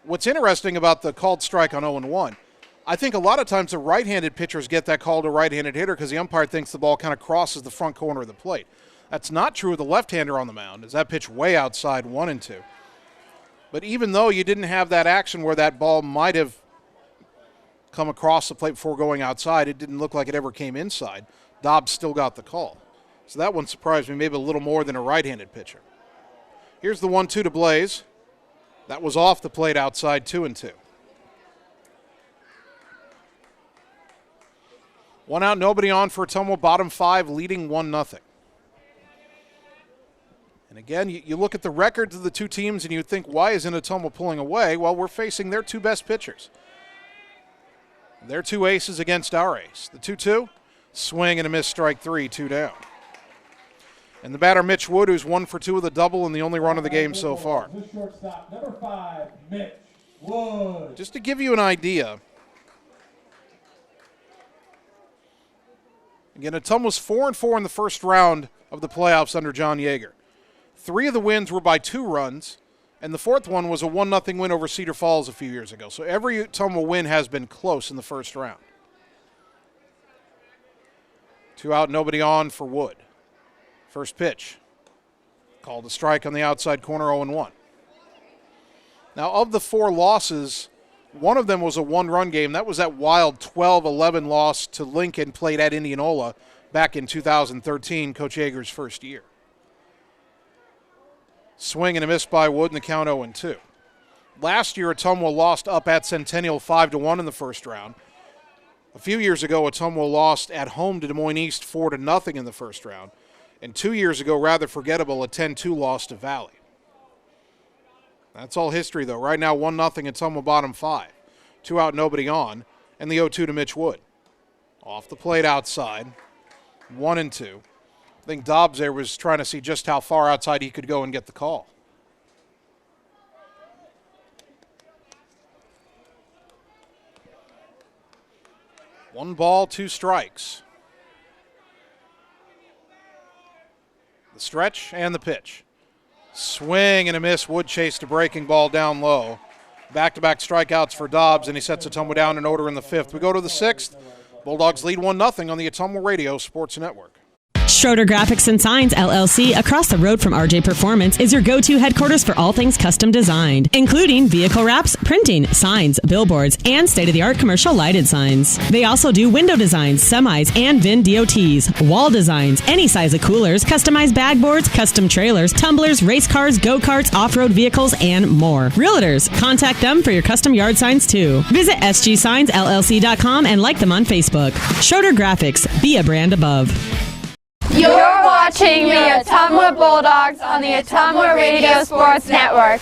What's interesting about the called strike on 0-1, I think a lot of times the right-handed pitchers get that call to right-handed hitter because the umpire thinks the ball kind of crosses the front corner of the plate. That's not true of the left-hander on the mound, as that pitch way outside 1-2. But even though you didn't have that action where that ball might have come across the plate before going outside, it didn't look like it ever came inside. Dobbs still got the call. So that one surprised me maybe a little more than a right-handed pitcher. Here's the 1-2 to Blaze. That was off the plate outside, 2-2. 1 out, nobody on for Ottumwa, bottom 5, leading 1-0. And again, you look at the records of the two teams and you think, why isn't Ottumwa pulling away? Well, we're facing their two best pitchers. Their two aces against our ace. The 2-2, swing and a miss, strike 3, 2 down. And the batter, Mitch Wood, who's 1 for 2 with a double and the only run of the game so far. Shortstop, number 5, Mitch Wood. Just to give you an idea, again, Ottumwa was 4-4 in the first round of the playoffs under John Yeager. 3 of the wins were by 2 runs, and the 4th one was a 1-0 win over Cedar Falls a few years ago. So every Ottumwa win has been close in the first round. 2 out, nobody on for Wood. First pitch. Called a strike on the outside corner, 0-1. Now, of the 4 losses, one of them was a 1-run game. That was that wild 12-11 loss to Lincoln, played at Indianola back in 2013, Coach Yeager's first year. Swing and a miss by Wood, and the count 0-2. Last year, Ottumwa lost up at Centennial 5-1 in the first round. A few years ago, Ottumwa lost at home to Des Moines East 4-0 in the first round. And 2 years ago, rather forgettable, a 10-2 loss to Valley. That's all history, though. Right now, 1-0 Ottumwa bottom 5. 2 out, nobody on. And the 0-2 to Mitch Wood. Off the plate outside. 1-2. I think Dobbs there was trying to see just how far outside he could go and get the call. One ball, 2 strikes. The stretch and the pitch. Swing and a miss. Wood chased a breaking ball down low. Back-to-back strikeouts for Dobbs, and he sets Ottumwa down in order in the 5th. We go to the 6th. Bulldogs lead 1-0 on the Ottumwa Radio Sports Network. Schroeder Graphics and Signs, LLC, across the road from RJ Performance, is your go-to headquarters for all things custom designed, including vehicle wraps, printing, signs, billboards, and state-of-the-art commercial lighted signs. They also do window designs, semis, and VIN DOTs, wall designs, any size of coolers, customized bag boards, custom trailers, tumblers, race cars, go-karts, off-road vehicles, and more. Realtors, contact them for your custom yard signs, too. Visit sgsignsllc.com and like them on Facebook. Schroeder Graphics, be a brand above. You're watching the Ottumwa Bulldogs on the Ottumwa Radio Sports Network.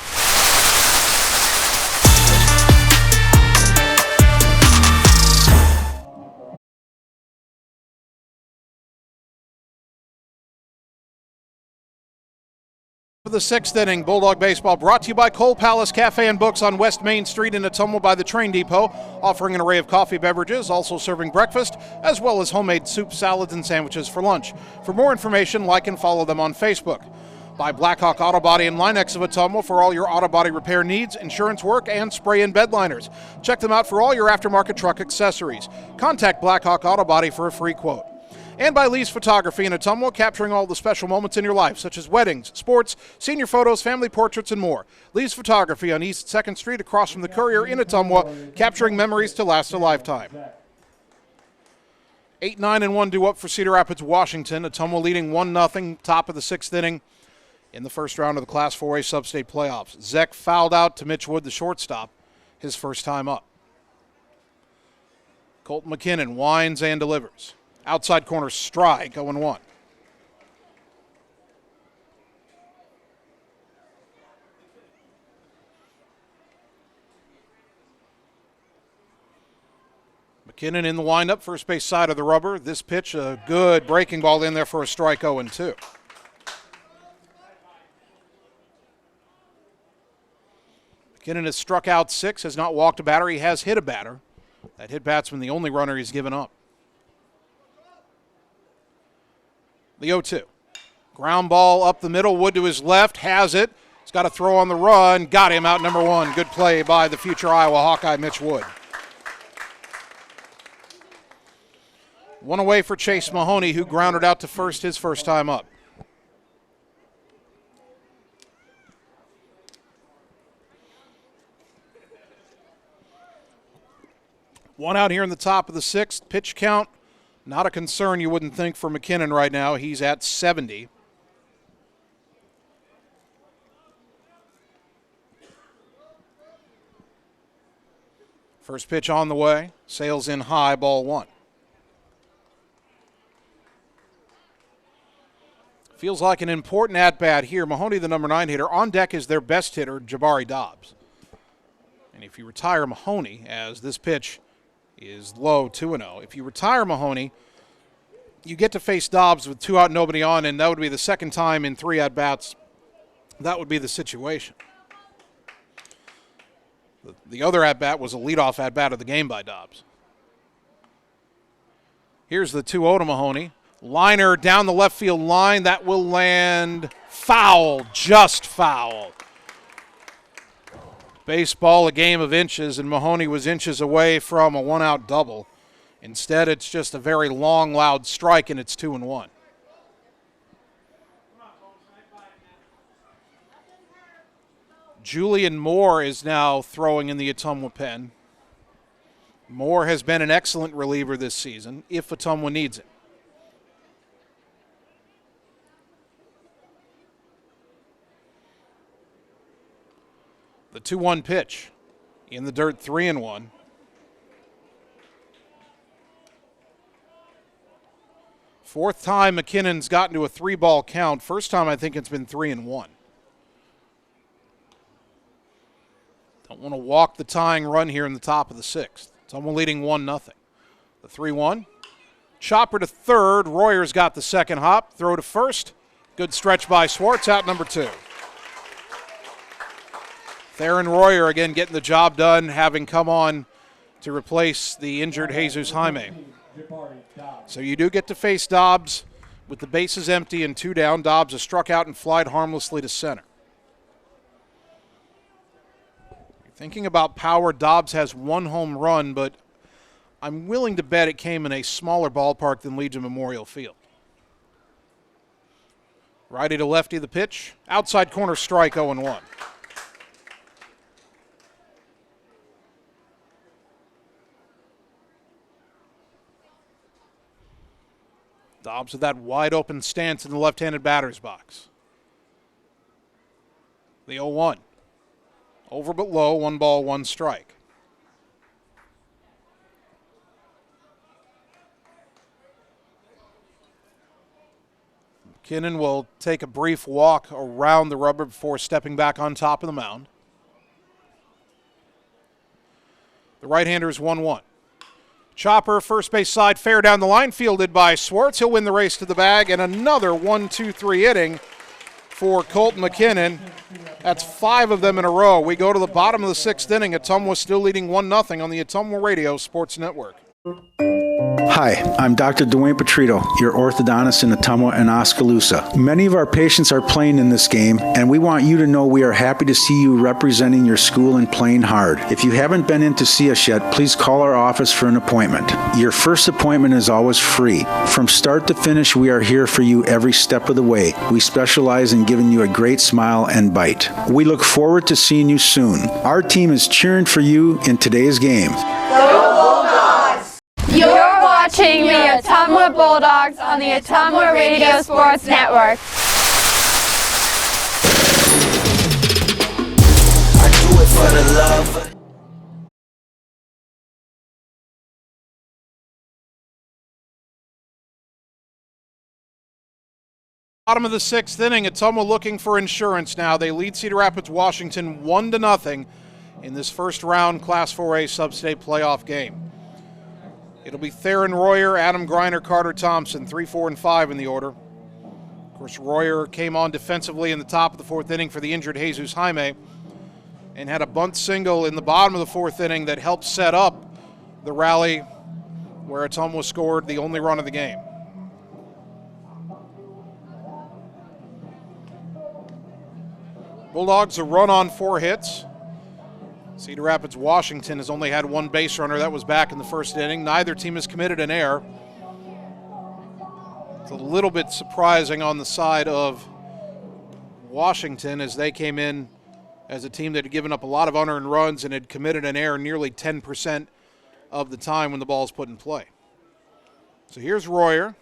For the 6th inning, Bulldog Baseball brought to you by Cole Palace Cafe and Books on West Main Street in Ottumwa by the Train Depot, offering an array of coffee beverages, also serving breakfast, as well as homemade soup, salads, and sandwiches for lunch. For more information, like and follow them on Facebook. By Blackhawk Auto Body and Linex of Ottumwa for all your auto body repair needs, insurance work, and spray-in bed liners. Check them out for all your aftermarket truck accessories. Contact Blackhawk Auto Body for a free quote. And by Lee's Photography in Ottumwa, capturing all the special moments in your life, such as weddings, sports, senior photos, family portraits, and more. Lee's Photography on East 2nd Street across from the Courier in Ottumwa, capturing memories to last a lifetime. 8-9-1 due up for Cedar Rapids, Washington. Ottumwa leading 1-0, top of the 6th inning in the first round of the Class 4A Substate playoffs. Zek fouled out to Mitch Wood, the shortstop, his first time up. Colton McKinnon winds and delivers. Outside corner strike, 0-1. McKinnon in the windup, first base side of the rubber. This pitch, a good breaking ball in there for a strike, 0-2. McKinnon has struck out 6, has not walked a batter. He has hit a batter. That hit batsman, the only runner he's given up. The 0-2. Ground ball up the middle. Wood to his left. Has it. He's got to throw on the run. Got him out, number 1. Good play by the future Iowa Hawkeye, Mitch Wood. One away for Chase Mahoney, who grounded out to first his first time up. One out here in the top of the 6th. Pitch count. Not a concern, you wouldn't think, for McKinnon right now. He's at 70. First pitch on the way. Sails in high, ball 1. Feels like an important at-bat here. Mahoney, the number 9 hitter. On deck is their best hitter, Jabari Dobbs. And if you retire Mahoney, as this pitch is low, 2-0. If you retire Mahoney, you get to face Dobbs with 2 out, nobody on, and that would be the second time in 3 at-bats that would be the situation. The other at-bat was a leadoff at-bat of the game by Dobbs. Here's the 2-0 to Mahoney. Liner down the left field line. That will land foul, just foul. Baseball, a game of inches, and Mahoney was inches away from a 1-out double. Instead, it's just a very long, loud strike, and it's 2-1. Julian Moore is now throwing in the Ottumwa pen. Moore has been an excellent reliever this season, if Ottumwa needs it. The 2-1 pitch in the dirt, 3-1. Fourth time McKinnon's gotten to a 3-ball count. First time I think it's been 3-1. Don't want to walk the tying run here in the top of the 6th. Someone leading 1-0. The 3-1. Chopper to third. Royer's got the second hop. Throw to first. Good stretch by Swartz, out number 2. Theron Royer again getting the job done, having come on to replace the injured Jesus Jaime. So you do get to face Dobbs with the bases empty and 2 down. Dobbs has struck out and flied harmlessly to center. Thinking about power, Dobbs has 1 home run, but I'm willing to bet it came in a smaller ballpark than Legion Memorial Field. Righty to lefty the pitch. Outside corner strike, 0-1. Dobbs with that wide open stance in the left-handed batter's box. The 0-1. Over but low, 1 ball, 1 strike. McKinnon will take a brief walk around the rubber before stepping back on top of the mound. The right-hander is 1-1. Chopper, first base side, fair down the line, fielded by Swartz. He'll win the race to the bag, and another 1-2-3 inning for Colton McKinnon. That's 5 of them in a row. We go to the bottom of the 6th inning. Ottumwa still leading 1-0 on the Ottumwa Radio Sports Network. Hi, I'm Dr. Dwayne Petrito, your orthodontist in Ottumwa and Oskaloosa. Many of our patients are playing in this game, and we want you to know we are happy to see you representing your school and playing hard. If you haven't been in to see us yet, please call our office for an appointment. Your first appointment is always free. From start to finish, we are here for you every step of the way. We specialize in giving you a great smile and bite. We look forward to seeing you soon. Our team is cheering for you in today's game. Go Bulldogs! You're watching the Ottumwa Bulldogs on the Ottumwa Radio Sports Network. I do it for the love. Bottom of the 6th inning, Ottumwa looking for insurance now. They lead Cedar Rapids, Washington 1-0 in this first round Class 4A Substate playoff game. It'll be Theron Royer, Adam Griner, Carter Thompson, 3, 4, and 5 in the order. Of course, Royer came on defensively in the top of the 4th inning for the injured Jesus Jaime and had a bunt single in the bottom of the 4th inning that helped set up the rally where Ottumwa scored the only run of the game. Bulldogs a run on 4 hits. Cedar Rapids, Washington has only had 1 base runner. That was back in the 1st inning. Neither team has committed an error. It's a little bit surprising on the side of Washington as they came in as a team that had given up a lot of unearned runs and had committed an error nearly 10% of the time when the ball is put in play. So here's Royer.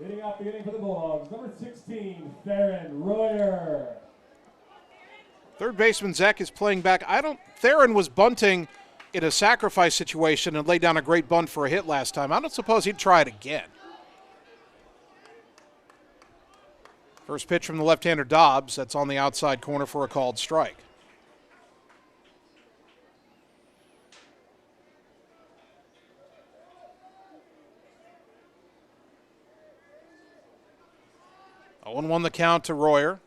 Leading off the inning for the Bulldogs, number 16, Theron Royer. Third baseman Zach is playing back. Theron was bunting in a sacrifice situation and laid down a great bunt for a hit last time. I don't suppose he'd try it again. First pitch from the left-hander Dobbs. That's on the outside corner for a called strike. 0-1 the count to Royer.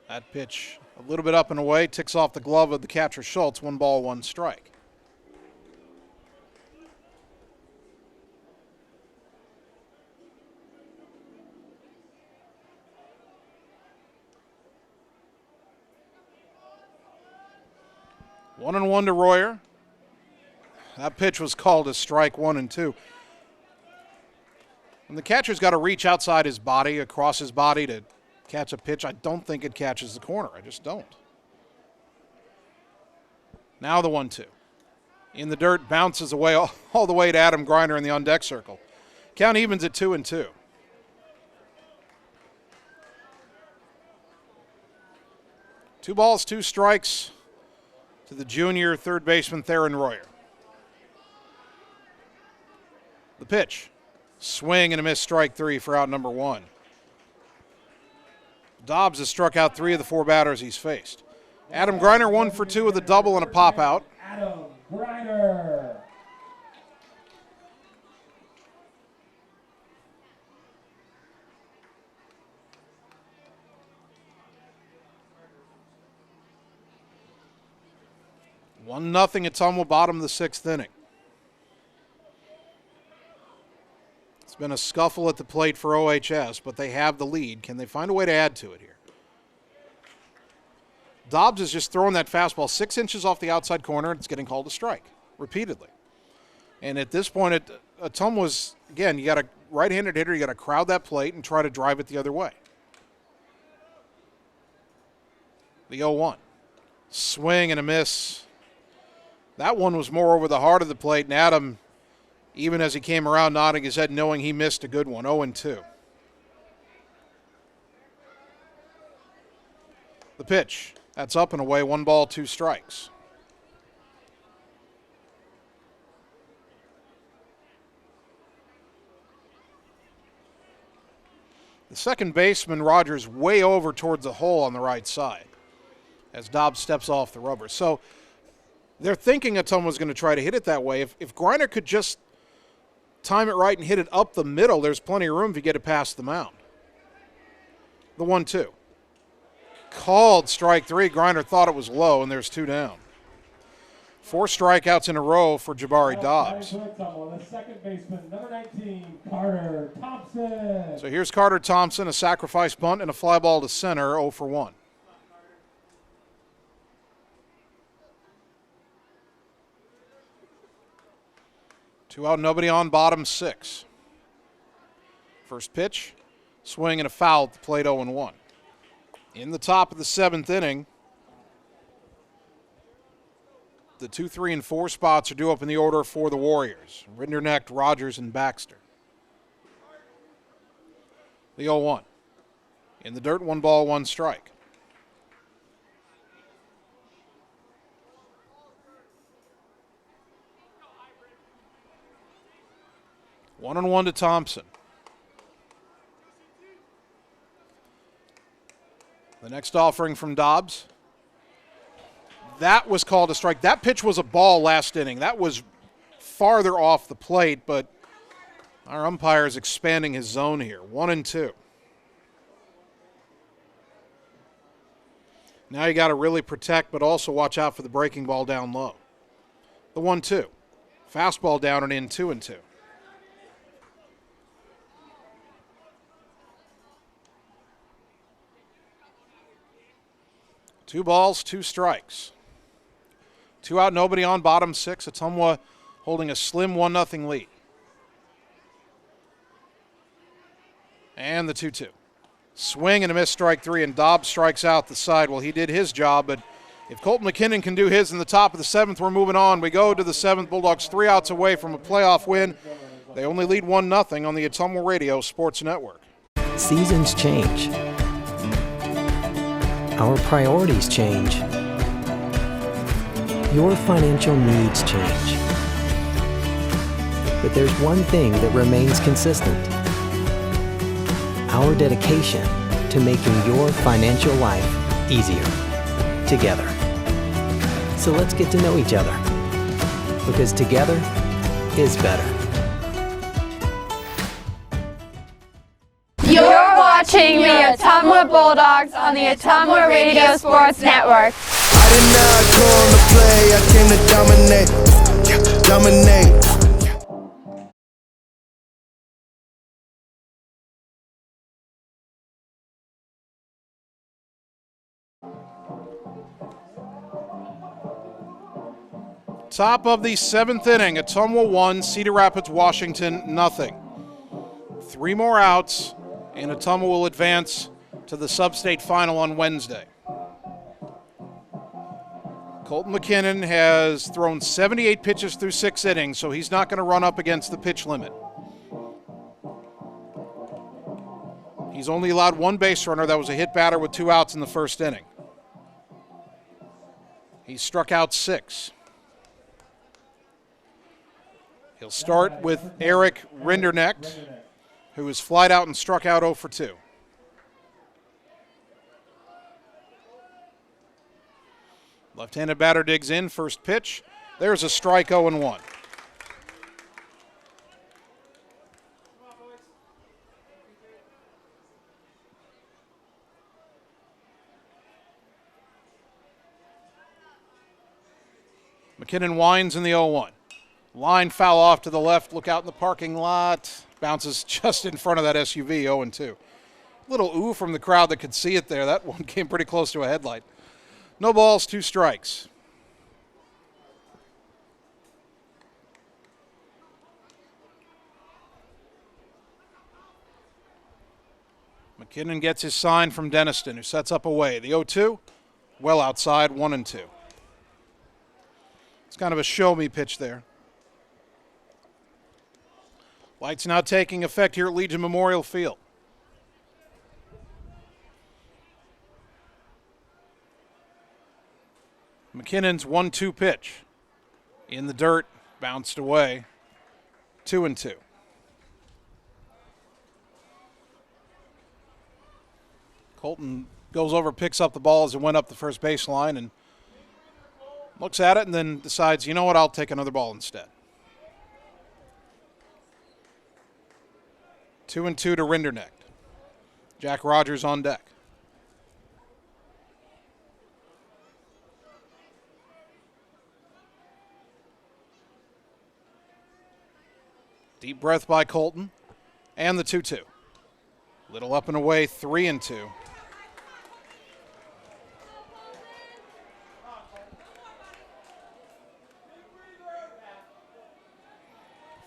That pitch a little bit up and away, ticks off the glove of the catcher Schultz. 1 ball, 1 strike. One and 1 to Royer. That pitch was called as strike 1 and 2. And the catcher's got to reach outside his body, across his body to catch a pitch. I don't think it catches the corner. I just don't. Now the 1-2. In the dirt, bounces away all the way to Adam Griner in the on-deck circle. Count evens at 2 and 2. Two balls, 2 strikes to the junior third baseman Theron Royer. The pitch. Swing and a miss, strike 3 for out number 1. Dobbs has struck out 3 of the 4 batters he's faced. Adam Griner 1 for 2 with a double and a pop out. Adam Griner. One nothing Ottumwa, bottom of the 6th inning. It's been a scuffle at the plate for OHS, but they have the lead. Can they find a way to add to it here? Dobbs is just throwing that fastball 6 inches off the outside corner, and it's getting called a strike repeatedly. And at this point, Ottumwa's, again, you got a right-handed hitter, you got to crowd that plate and try to drive it the other way. The 0-1. Swing and a miss. That one was more over the heart of the plate, and Adam, even as he came around, nodding his head, knowing he missed a good one. 0-2. The pitch. That's up and away. 1 ball, 2 strikes. The second baseman, Rogers, way over towards the hole on the right side as Dobbs steps off the rubber. So they're thinking Ottumwa's going to try to hit it that way. If Griner could just time it right and hit it up the middle, there's plenty of room to get it past the mound. The 1-2. Called strike 3. Griner thought it was low, and there's 2 down. 4 strikeouts in a row for Jabari Dobbs. The second baseman, number 19, Carter Thompson. So here's Carter Thompson, a sacrifice bunt and a fly ball to center, 0 for 1. Two out, nobody on, bottom 6. First pitch, swing and a foul at the plate, 0-1. In the top of the 7th inning, the 2, 3, and 4 spots are due up in the order for the Warriors. Rindernecht, Rogers, and Baxter. The 0-1. In the dirt, 1 ball, 1 strike. One and 1 to Thompson. The next offering from Dobbs. That was called a strike. That pitch was a ball last inning. That was farther off the plate, but our umpire is expanding his zone here. 1 and 2. Now you got to really protect, but also watch out for the breaking ball down low. The 1-2. Fastball down and in, 2 and 2. Two balls, 2 strikes. 2 out, nobody on, bottom 6. Ottumwa holding a slim 1-0 lead. And the 2-2. Swing and a miss, strike 3, and Dobbs strikes out the side. Well, he did his job, but if Colton McKinnon can do his in the top of the 7th, we're moving on. We go to the 7th. Bulldogs 3 outs away from a playoff win. They only lead 1-0 on the Ottumwa Radio Sports Network. Seasons change. Our priorities change. Your financial needs change. But there's one thing that remains consistent. Our dedication to making your financial life easier together. So let's get to know each other, because together is better. You're watching the Ottumwa Bulldogs on the Ottumwa Radio Sports Network. I did not come to play, I came to dominate. Top of the 7th inning, Ottumwa 1, Cedar Rapids, Washington, nothing. 3 more outs, and Ottumwa will advance to the Substate final on Wednesday. Colton McKinnon has thrown 78 pitches through 6 innings, so he's not going to run up against the pitch limit. He's only allowed 1 base runner. That was a hit batter with 2 outs in the 1st inning. He struck out 6. He'll start with Eric Rindernecht, who has flied out and struck out 0 for 2. Left-handed batter digs in, first pitch. There's a strike, 0-1. McKinnon winds in the 0-1. Line foul off to the left. Look out in the parking lot. Bounces just in front of that SUV, 0-2. Little ooh from the crowd that could see it there. That one came pretty close to a headlight. No balls, 2 strikes. McKinnon gets his sign from Denniston, who sets up away. The 0-2, well outside, 1-2. It's kind of a show-me pitch there. Lights now taking effect here at Legion Memorial Field. McKinnon's 1-2 pitch. In the dirt, bounced away. 2-2. Colton goes over, picks up the ball as it went up the first baseline and looks at it and then decides, you know what, I'll take another ball instead. 2-2 to Rindernecht. Jack Rogers on deck. Deep breath by Colton. And the 2-2. Little up and away, 3-2.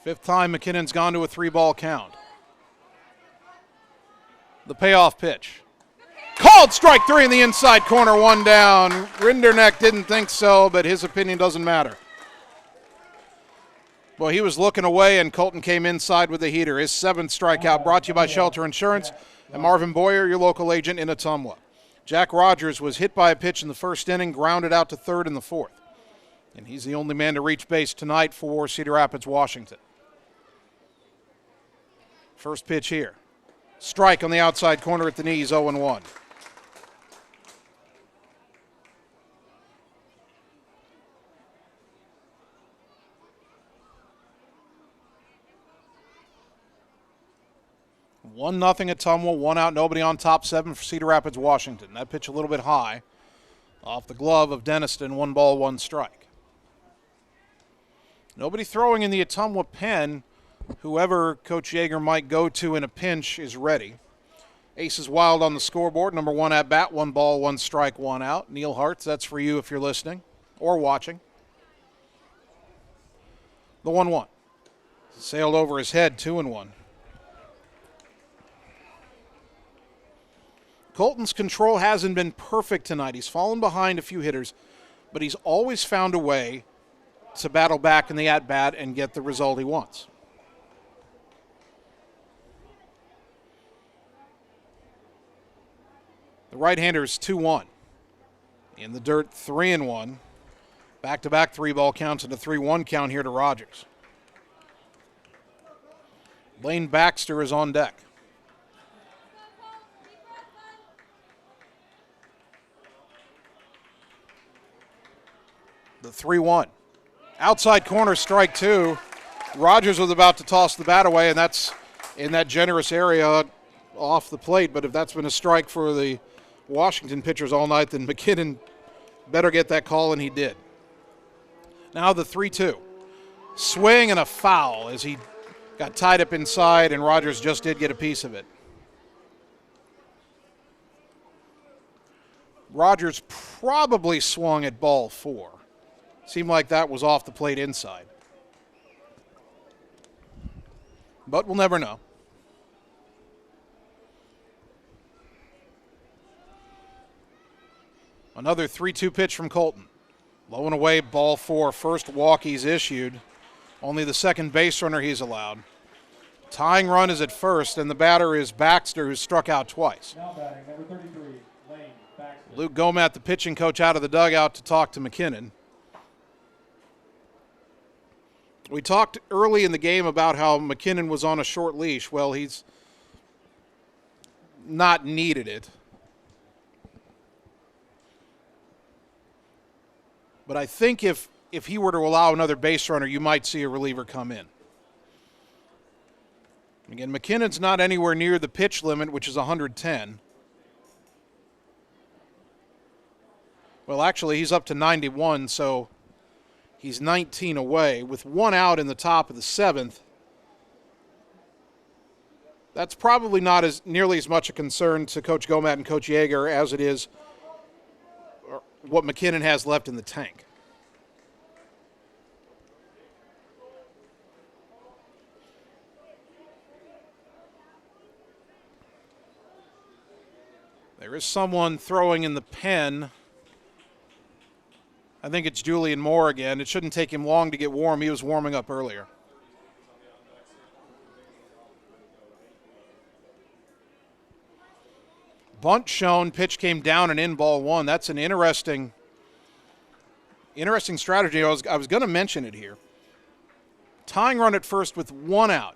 Fifth time McKinnon's gone to a 3-ball count. The payoff pitch. Called strike 3 in the inside corner, 1 down. Rindernecht didn't think so, but his opinion doesn't matter. Well, he was looking away, and Colton came inside with the heater. His 7th strikeout, brought to you by Shelter Insurance and Marvin Boyer, your local agent in Ottumwa. Jack Rogers was hit by a pitch in the 1st inning, grounded out to 3rd in the 4th. And he's the only man to reach base tonight for Cedar Rapids, Washington. First pitch here. Strike on the outside corner at the knees, 0-1. One nothing Ottumwa, 1 out, nobody on top 7 for Cedar Rapids, Washington. That pitch a little bit high. Off the glove of Denniston, 1 ball, 1 strike. Nobody throwing in the Ottumwa pen. Whoever Coach Yeager might go to in a pinch is ready. Aces wild on the scoreboard. Number 1 at bat, 1 ball, 1 strike, 1 out. Neil Hartz, that's for you if you're listening or watching. The 1-1. Sailed over his head, 2-1. Colton's control hasn't been perfect tonight. He's fallen behind a few hitters, but he's always found a way to battle back in the at-bat and get the result he wants. The right-hander is 2-1. In the dirt, 3-1. Back-to-back 3-ball counts and a 3-1 count here to Rogers. Lane Baxter is on deck. The 3-1. Outside corner, strike 2. Rogers was about to toss the bat away, and that's in that generous area off the plate, but if that's been a strike for the Washington pitchers all night, then McKinnon better get that call, and he did. Now the 3-2. Swing and a foul as he got tied up inside, and Rogers just did get a piece of it. Rogers probably swung at ball 4. Seemed like that was off the plate inside. But we'll never know. Another 3-2 pitch from Colton. Low and away, ball 4. First walk he's issued. Only the second base runner he's allowed. Tying run is at first, and the batter is Baxter, who struck out twice. Now batting, number 33, Lane Baxter. Luke Gomat, the pitching coach, out of the dugout to talk to McKinnon. We talked early in the game about how McKinnon was on a short leash. Well, he's not needed it. But I think if he were to allow another base runner, you might see a reliever come in. Again, McKinnon's not anywhere near the pitch limit, which is 110. Well, actually, he's up to 91, so he's 19 away. With one out in the top of the 7th, that's probably not as nearly as much a concern to Coach Gomat and Coach Yeager as it is what McKinnon has left in the tank. There is someone throwing in the pen. I think it's Julian Moore again. It shouldn't take him long to get warm. He was warming up earlier. Bunt shown, pitch came down and in, ball 1. That's an interesting strategy. I was going to mention it here. Tying run at first with one out.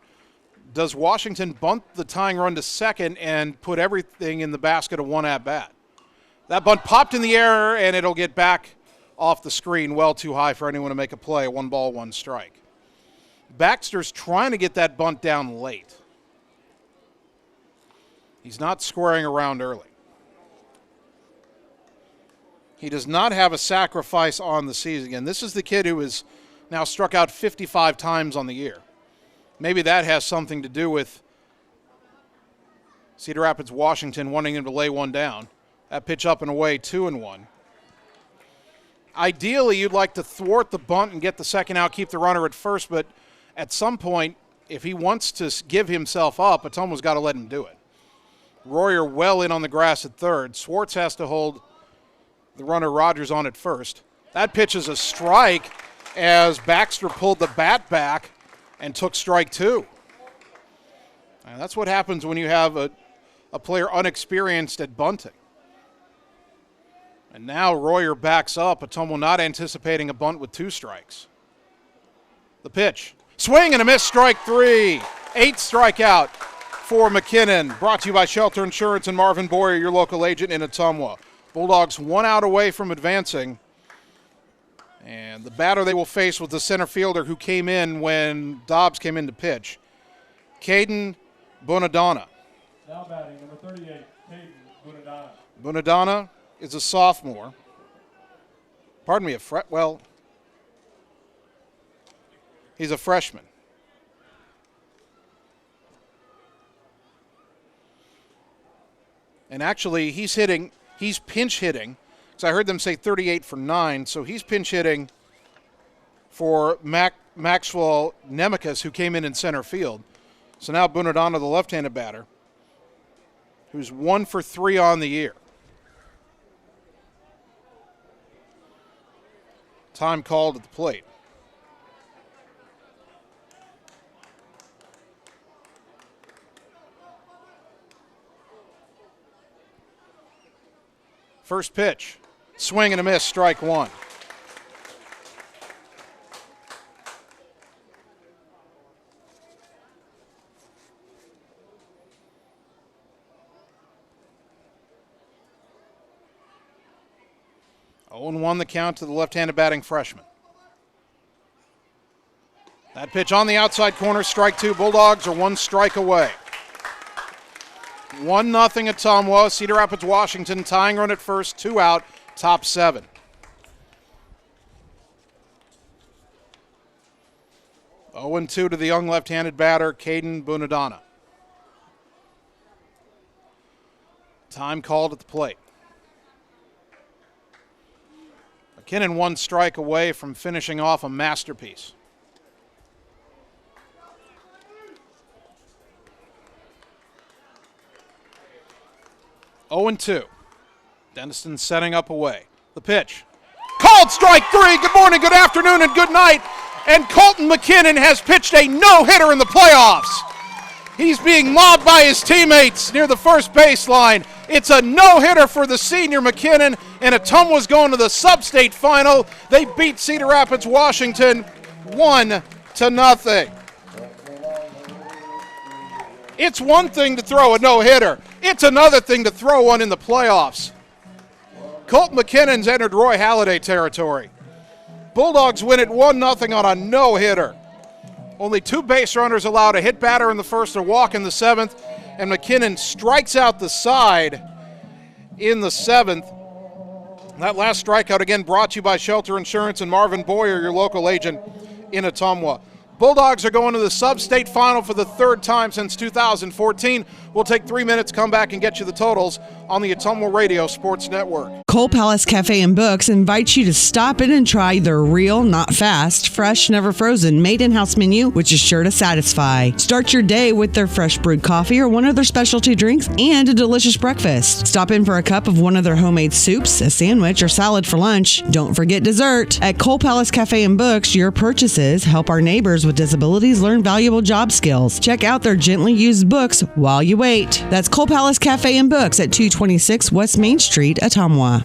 Does Washington bunt the tying run to second and put everything in the basket of one at-bat? That bunt popped in the air, and it'll get back off the screen well too high for anyone to make a play. 1 ball, 1 strike. Baxter's trying to get that bunt down late. He's not squaring around early. He does not have a sacrifice on the season. Again, this is the kid who has now struck out 55 times on the year. Maybe that has something to do with Cedar Rapids, Washington wanting him to lay one down. That pitch up and away, 2-1. Ideally, you'd like to thwart the bunt and get the second out, keep the runner at first, but at some point, if he wants to give himself up, Ottumwa's got to let him do it. Royer well in on the grass at third. Swartz has to hold the runner Rogers on at first. That pitch is a strike as Baxter pulled the bat back and took strike 2. And that's what happens when you have a player unexperienced at bunting. And now Royer backs up. Ottumwa not anticipating a bunt with 2 strikes. The pitch. Swing and a miss, strike 3. 8th strikeout for McKinnon. Brought to you by Shelter Insurance and Marvin Boyer, your local agent in Ottumwa. Bulldogs 1 out away from advancing. And the batter they will face was the center fielder who came in when Dobbs came in to pitch. Caden Bonadonna. Now batting, number 38, Caden Bonadonna. Bonadonna is a sophomore. Pardon me, he's a freshman. And actually, he's pinch hitting. So I heard them say 38 for 9, so he's pinch hitting for Maxwell Nemicus, who came in center field. So now Bonadonna, the left-handed batter, who's 1 for 3 on the year. Time called at the plate. First pitch. Swing and a miss, strike 1. Oh, 0-1 the count to the left-handed batting freshman. That pitch on the outside corner, strike 2. Bulldogs are 1 strike away. 1-0 Ottumwa. Cedar Rapids, Washington, tying run at first, 2 out, top 7. Oh, 0-2 to the young left-handed batter, Caden Bunadana. Time called at the plate. McKinnon 1 strike away from finishing off a masterpiece. Oh, 0-2. Denniston setting up away. The pitch. Called strike 3. Good morning, good afternoon, and good night. And Colton McKinnon has pitched a no-hitter in the playoffs. He's being mobbed by his teammates near the first baseline. It's a no-hitter for the senior McKinnon, and Ottumwa's going to the Substate final. They beat Cedar Rapids, Washington 1-0. It's one thing to throw a no-hitter. It's another thing to throw one in the playoffs. Colton McKinnon's entered Roy Halladay territory. Bulldogs win it 1-0 on a no-hitter. Only 2 base runners allowed, a hit batter in the first, a walk in the 7th, and McKinnon strikes out the side in the 7th. That last strikeout, again, brought to you by Shelter Insurance and Marvin Boyer, your local agent in Ottumwa. Bulldogs are going to the Substate final for the 3rd time since 2014. We'll take 3 minutes, come back, and get you the totals on the Ottumwa Radio Sports Network. Coal Palace Cafe and Books invites you to stop in and try their real, not fast, fresh, never frozen, made in-house menu, which is sure to satisfy. Start your day with their fresh brewed coffee or one of their specialty drinks and a delicious breakfast. Stop in for a cup of one of their homemade soups, a sandwich, or salad for lunch. Don't forget dessert. At Coal Palace Cafe and Books, your purchases help our neighbors with disabilities learn valuable job skills. Check out their gently used books while you wait. That's Coal Palace Cafe and Books at 226 West Main Street, Ottumwa.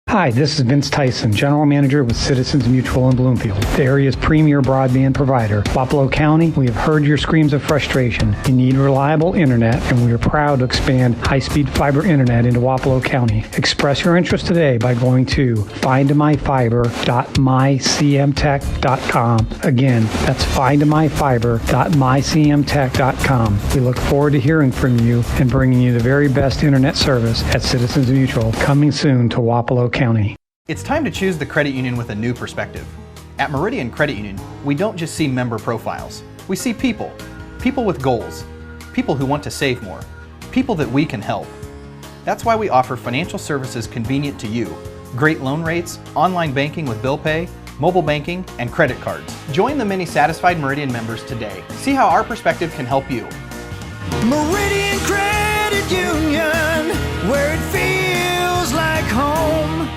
Hi, this is Vince Tyson, General Manager with Citizens Mutual in Bloomfield, the area's premier broadband provider. Wapello County, we have heard your screams of frustration. You need reliable internet, and we are proud to expand high-speed fiber internet into Wapello County. Express your interest today by going to findmyfiber.mycmtech.com. Again, that's findmyfiber.mycmtech.com. We look forward to hearing from you and bringing you the very best internet service at Citizens Mutual, coming soon to Wapello County. It's time to choose the credit union with a new perspective. At Meridian Credit Union, we don't just see member profiles. We see people. People with goals. People who want to save more. People that we can help. That's why we offer financial services convenient to you. Great loan rates, online banking with bill pay, mobile banking, and credit cards. Join the many satisfied Meridian members today. See how our perspective can help you. Meridian Credit Union, where it feels like home.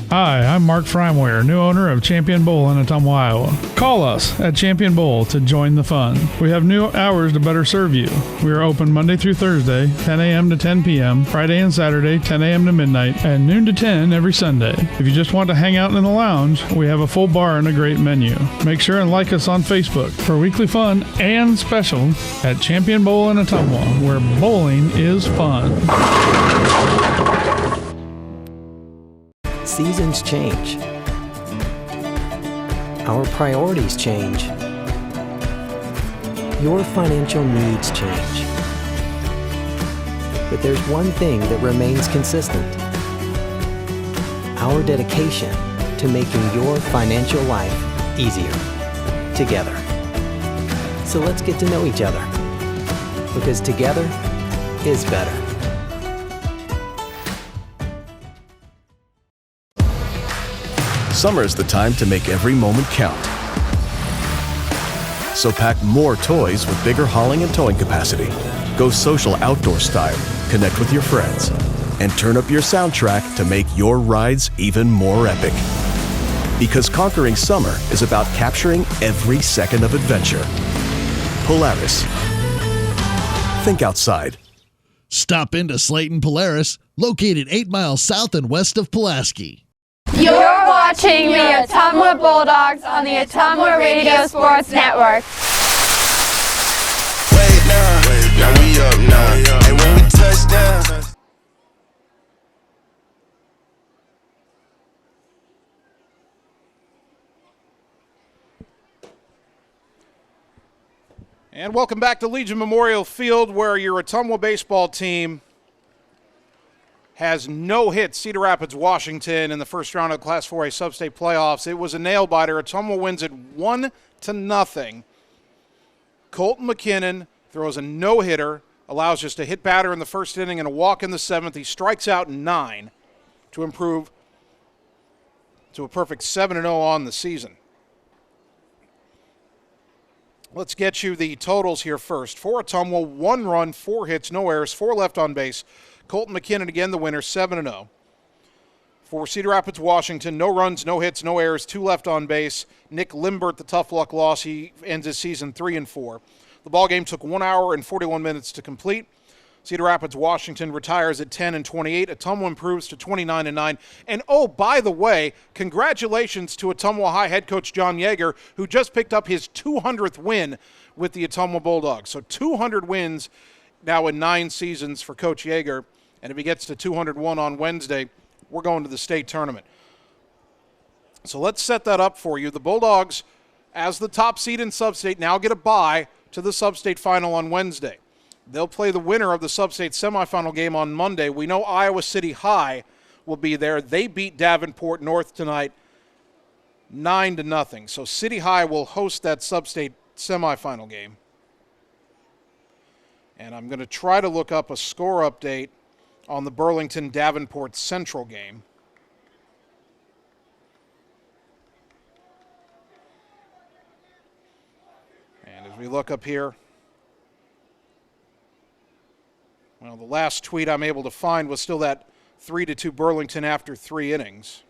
Hi, I'm Mark Frimeware, new owner of Champion Bowl in Ottumwa, Iowa. Call us at Champion Bowl to join the fun. We have new hours to better serve you. We are open Monday through Thursday, 10 a.m. to 10 p.m., Friday and Saturday, 10 a.m. to midnight, and noon to 10 every Sunday. If you just want to hang out in the lounge, we have a full bar and a great menu. Make sure and like us on Facebook for weekly fun and special at Champion Bowl in Ottumwa, where bowling is fun. Seasons change. Our priorities change. Your financial needs change. But there's one thing that remains consistent: our dedication to making your financial life easier together. So let's get to know each other, because together is better. Summer is the time to make every moment count. So pack more toys with bigger hauling and towing capacity. Go social outdoor style, connect with your friends, and turn up your soundtrack to make your rides even more epic. Because conquering summer is about capturing every second of adventure. Polaris. Think outside. Stop into Slayton Polaris, located 8 miles south and west of Pulaski. You're watching the Ottumwa Bulldogs on the Ottumwa Radio Sports Network. Wait now we up now. And when we touch down. And welcome back to Legion Memorial Field, where your Ottumwa baseball team has no hits. Cedar Rapids, Washington in the first round of Class 4A Substate playoffs. It was a nail-biter. Ottumwa wins it 1-0. Colton McKinnon throws a no-hitter, allows just a hit batter in the first inning and a walk in the seventh. He strikes out 9 to improve to a perfect 7-0 on the season. Let's get you the totals here first. For Ottumwa, 1 run, 4 hits, no errors, 4 left on base. Colton McKinnon again the winner, 7-0. For Cedar Rapids, Washington, no runs, no hits, no errors, 2 left on base. Nick Limbert, the tough luck loss. He ends his season 3-4. The ballgame took 1 hour and 41 minutes to complete. Cedar Rapids, Washington retires at 10-28. Ottumwa improves to 29-9. And oh, by the way, congratulations to Ottumwa High head coach John Yeager, who just picked up his 200th win with the Ottumwa Bulldogs. So 200 wins now in 9 seasons for Coach Yeager. And if he gets to 201 on Wednesday, we're going to the state tournament. So let's set that up for you. The Bulldogs, as the top seed in Substate, now get a bye to the Substate final on Wednesday. They'll play the winner of the Substate semifinal game on Monday. We know Iowa City High will be there. They beat Davenport North tonight 9-0. So City High will host that Substate semifinal game. And I'm going to try to look up a score update on the Burlington-Davenport Central game. And as we look up here, well, the last tweet I'm able to find was still that 3-2 Burlington after 3 innings.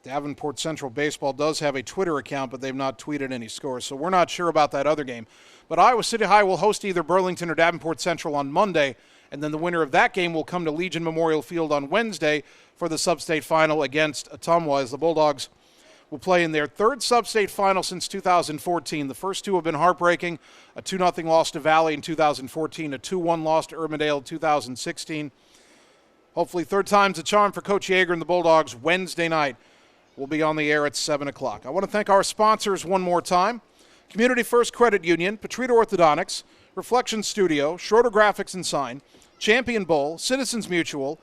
Davenport Central Baseball does have a Twitter account, but they've not tweeted any scores, so we're not sure about that other game. But Iowa City High will host either Burlington or Davenport Central on Monday, and then the winner of that game will come to Legion Memorial Field on Wednesday for the Substate final against Ottumwa, as the Bulldogs will play in their 3rd Substate final since 2014. The first 2 have been heartbreaking, a 2-0 loss to Valley in 2014, a 2-1 loss to Urbandale in 2016. Hopefully 3rd time's a charm for Coach Yeager and the Bulldogs. Wednesday night will be on the air at 7 o'clock. I want to thank our sponsors one more time. Community First Credit Union, Petrita Orthodontics, Reflection Studio, Schroeder Graphics and Sign, Champion Bowl, Citizens Mutual,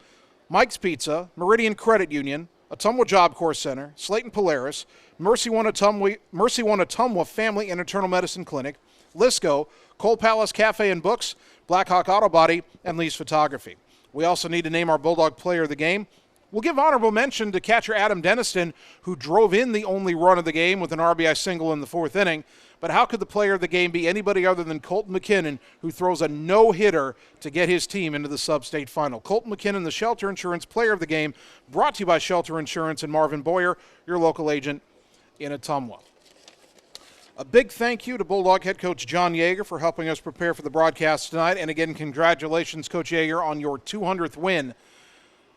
Mike's Pizza, Meridian Credit Union, Ottumwa Job Corps Center, Slayton Polaris, Mercy One Ottumwa Family and Internal Medicine Clinic, Lisco, Cole Palace Cafe and Books, Blackhawk Auto Body, and Lee's Photography. We also need to name our Bulldog Player of the Game. We'll give honorable mention to catcher Adam Deniston, who drove in the only run of the game with an RBI single in the 4th inning. But how could the player of the game be anybody other than Colton McKinnon, who throws a no-hitter to get his team into the Substate final? Colton McKinnon, the Shelter Insurance Player of the Game, brought to you by Shelter Insurance and Marvin Boyer, your local agent in Ottumwa. A big thank you to Bulldog head coach John Yeager for helping us prepare for the broadcast tonight. And again, congratulations, Coach Yeager, on your 200th win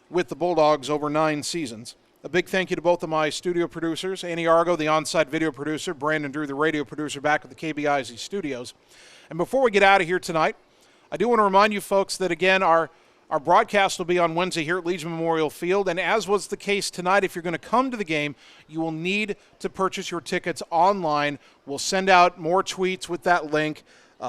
with the Bulldogs over 9 seasons. A big thank you to both of my studio producers, Annie Argo, the on-site video producer, Brandon Drew, the radio producer back at the KBIZ studios. And before we get out of here tonight, I do want to remind you folks that, again, our broadcast will be on Wednesday here at Legion Memorial Field. And as was the case tonight, if you're going to come to the game, you will need to purchase your tickets online. We'll send out more tweets with that link.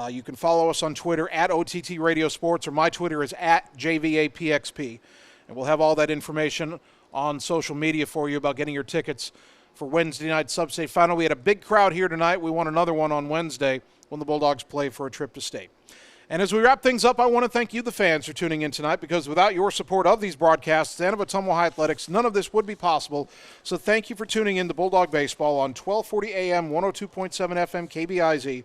You can follow us on Twitter at OTT Radio Sports, or my Twitter is at JVAPXP. And we'll have all that information on social media for you about getting your tickets for Wednesday night Substate final. We had a big crowd here tonight. We want another one on Wednesday when the Bulldogs play for a trip to state. And as we wrap things up, I want to thank you, the fans, for tuning in tonight, because without your support of these broadcasts and of Ottumwa High Athletics, none of this would be possible. So thank you for tuning in to Bulldog Baseball on 1240 AM, 102.7 FM, KBIZ,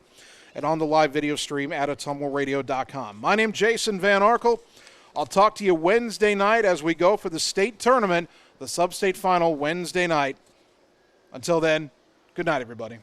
and on the live video stream at ottumwaradio.com. My name's Jason Van Arkel. I'll talk to you Wednesday night as we go for the state tournament, the Substate final Wednesday night. Until then, good night, everybody.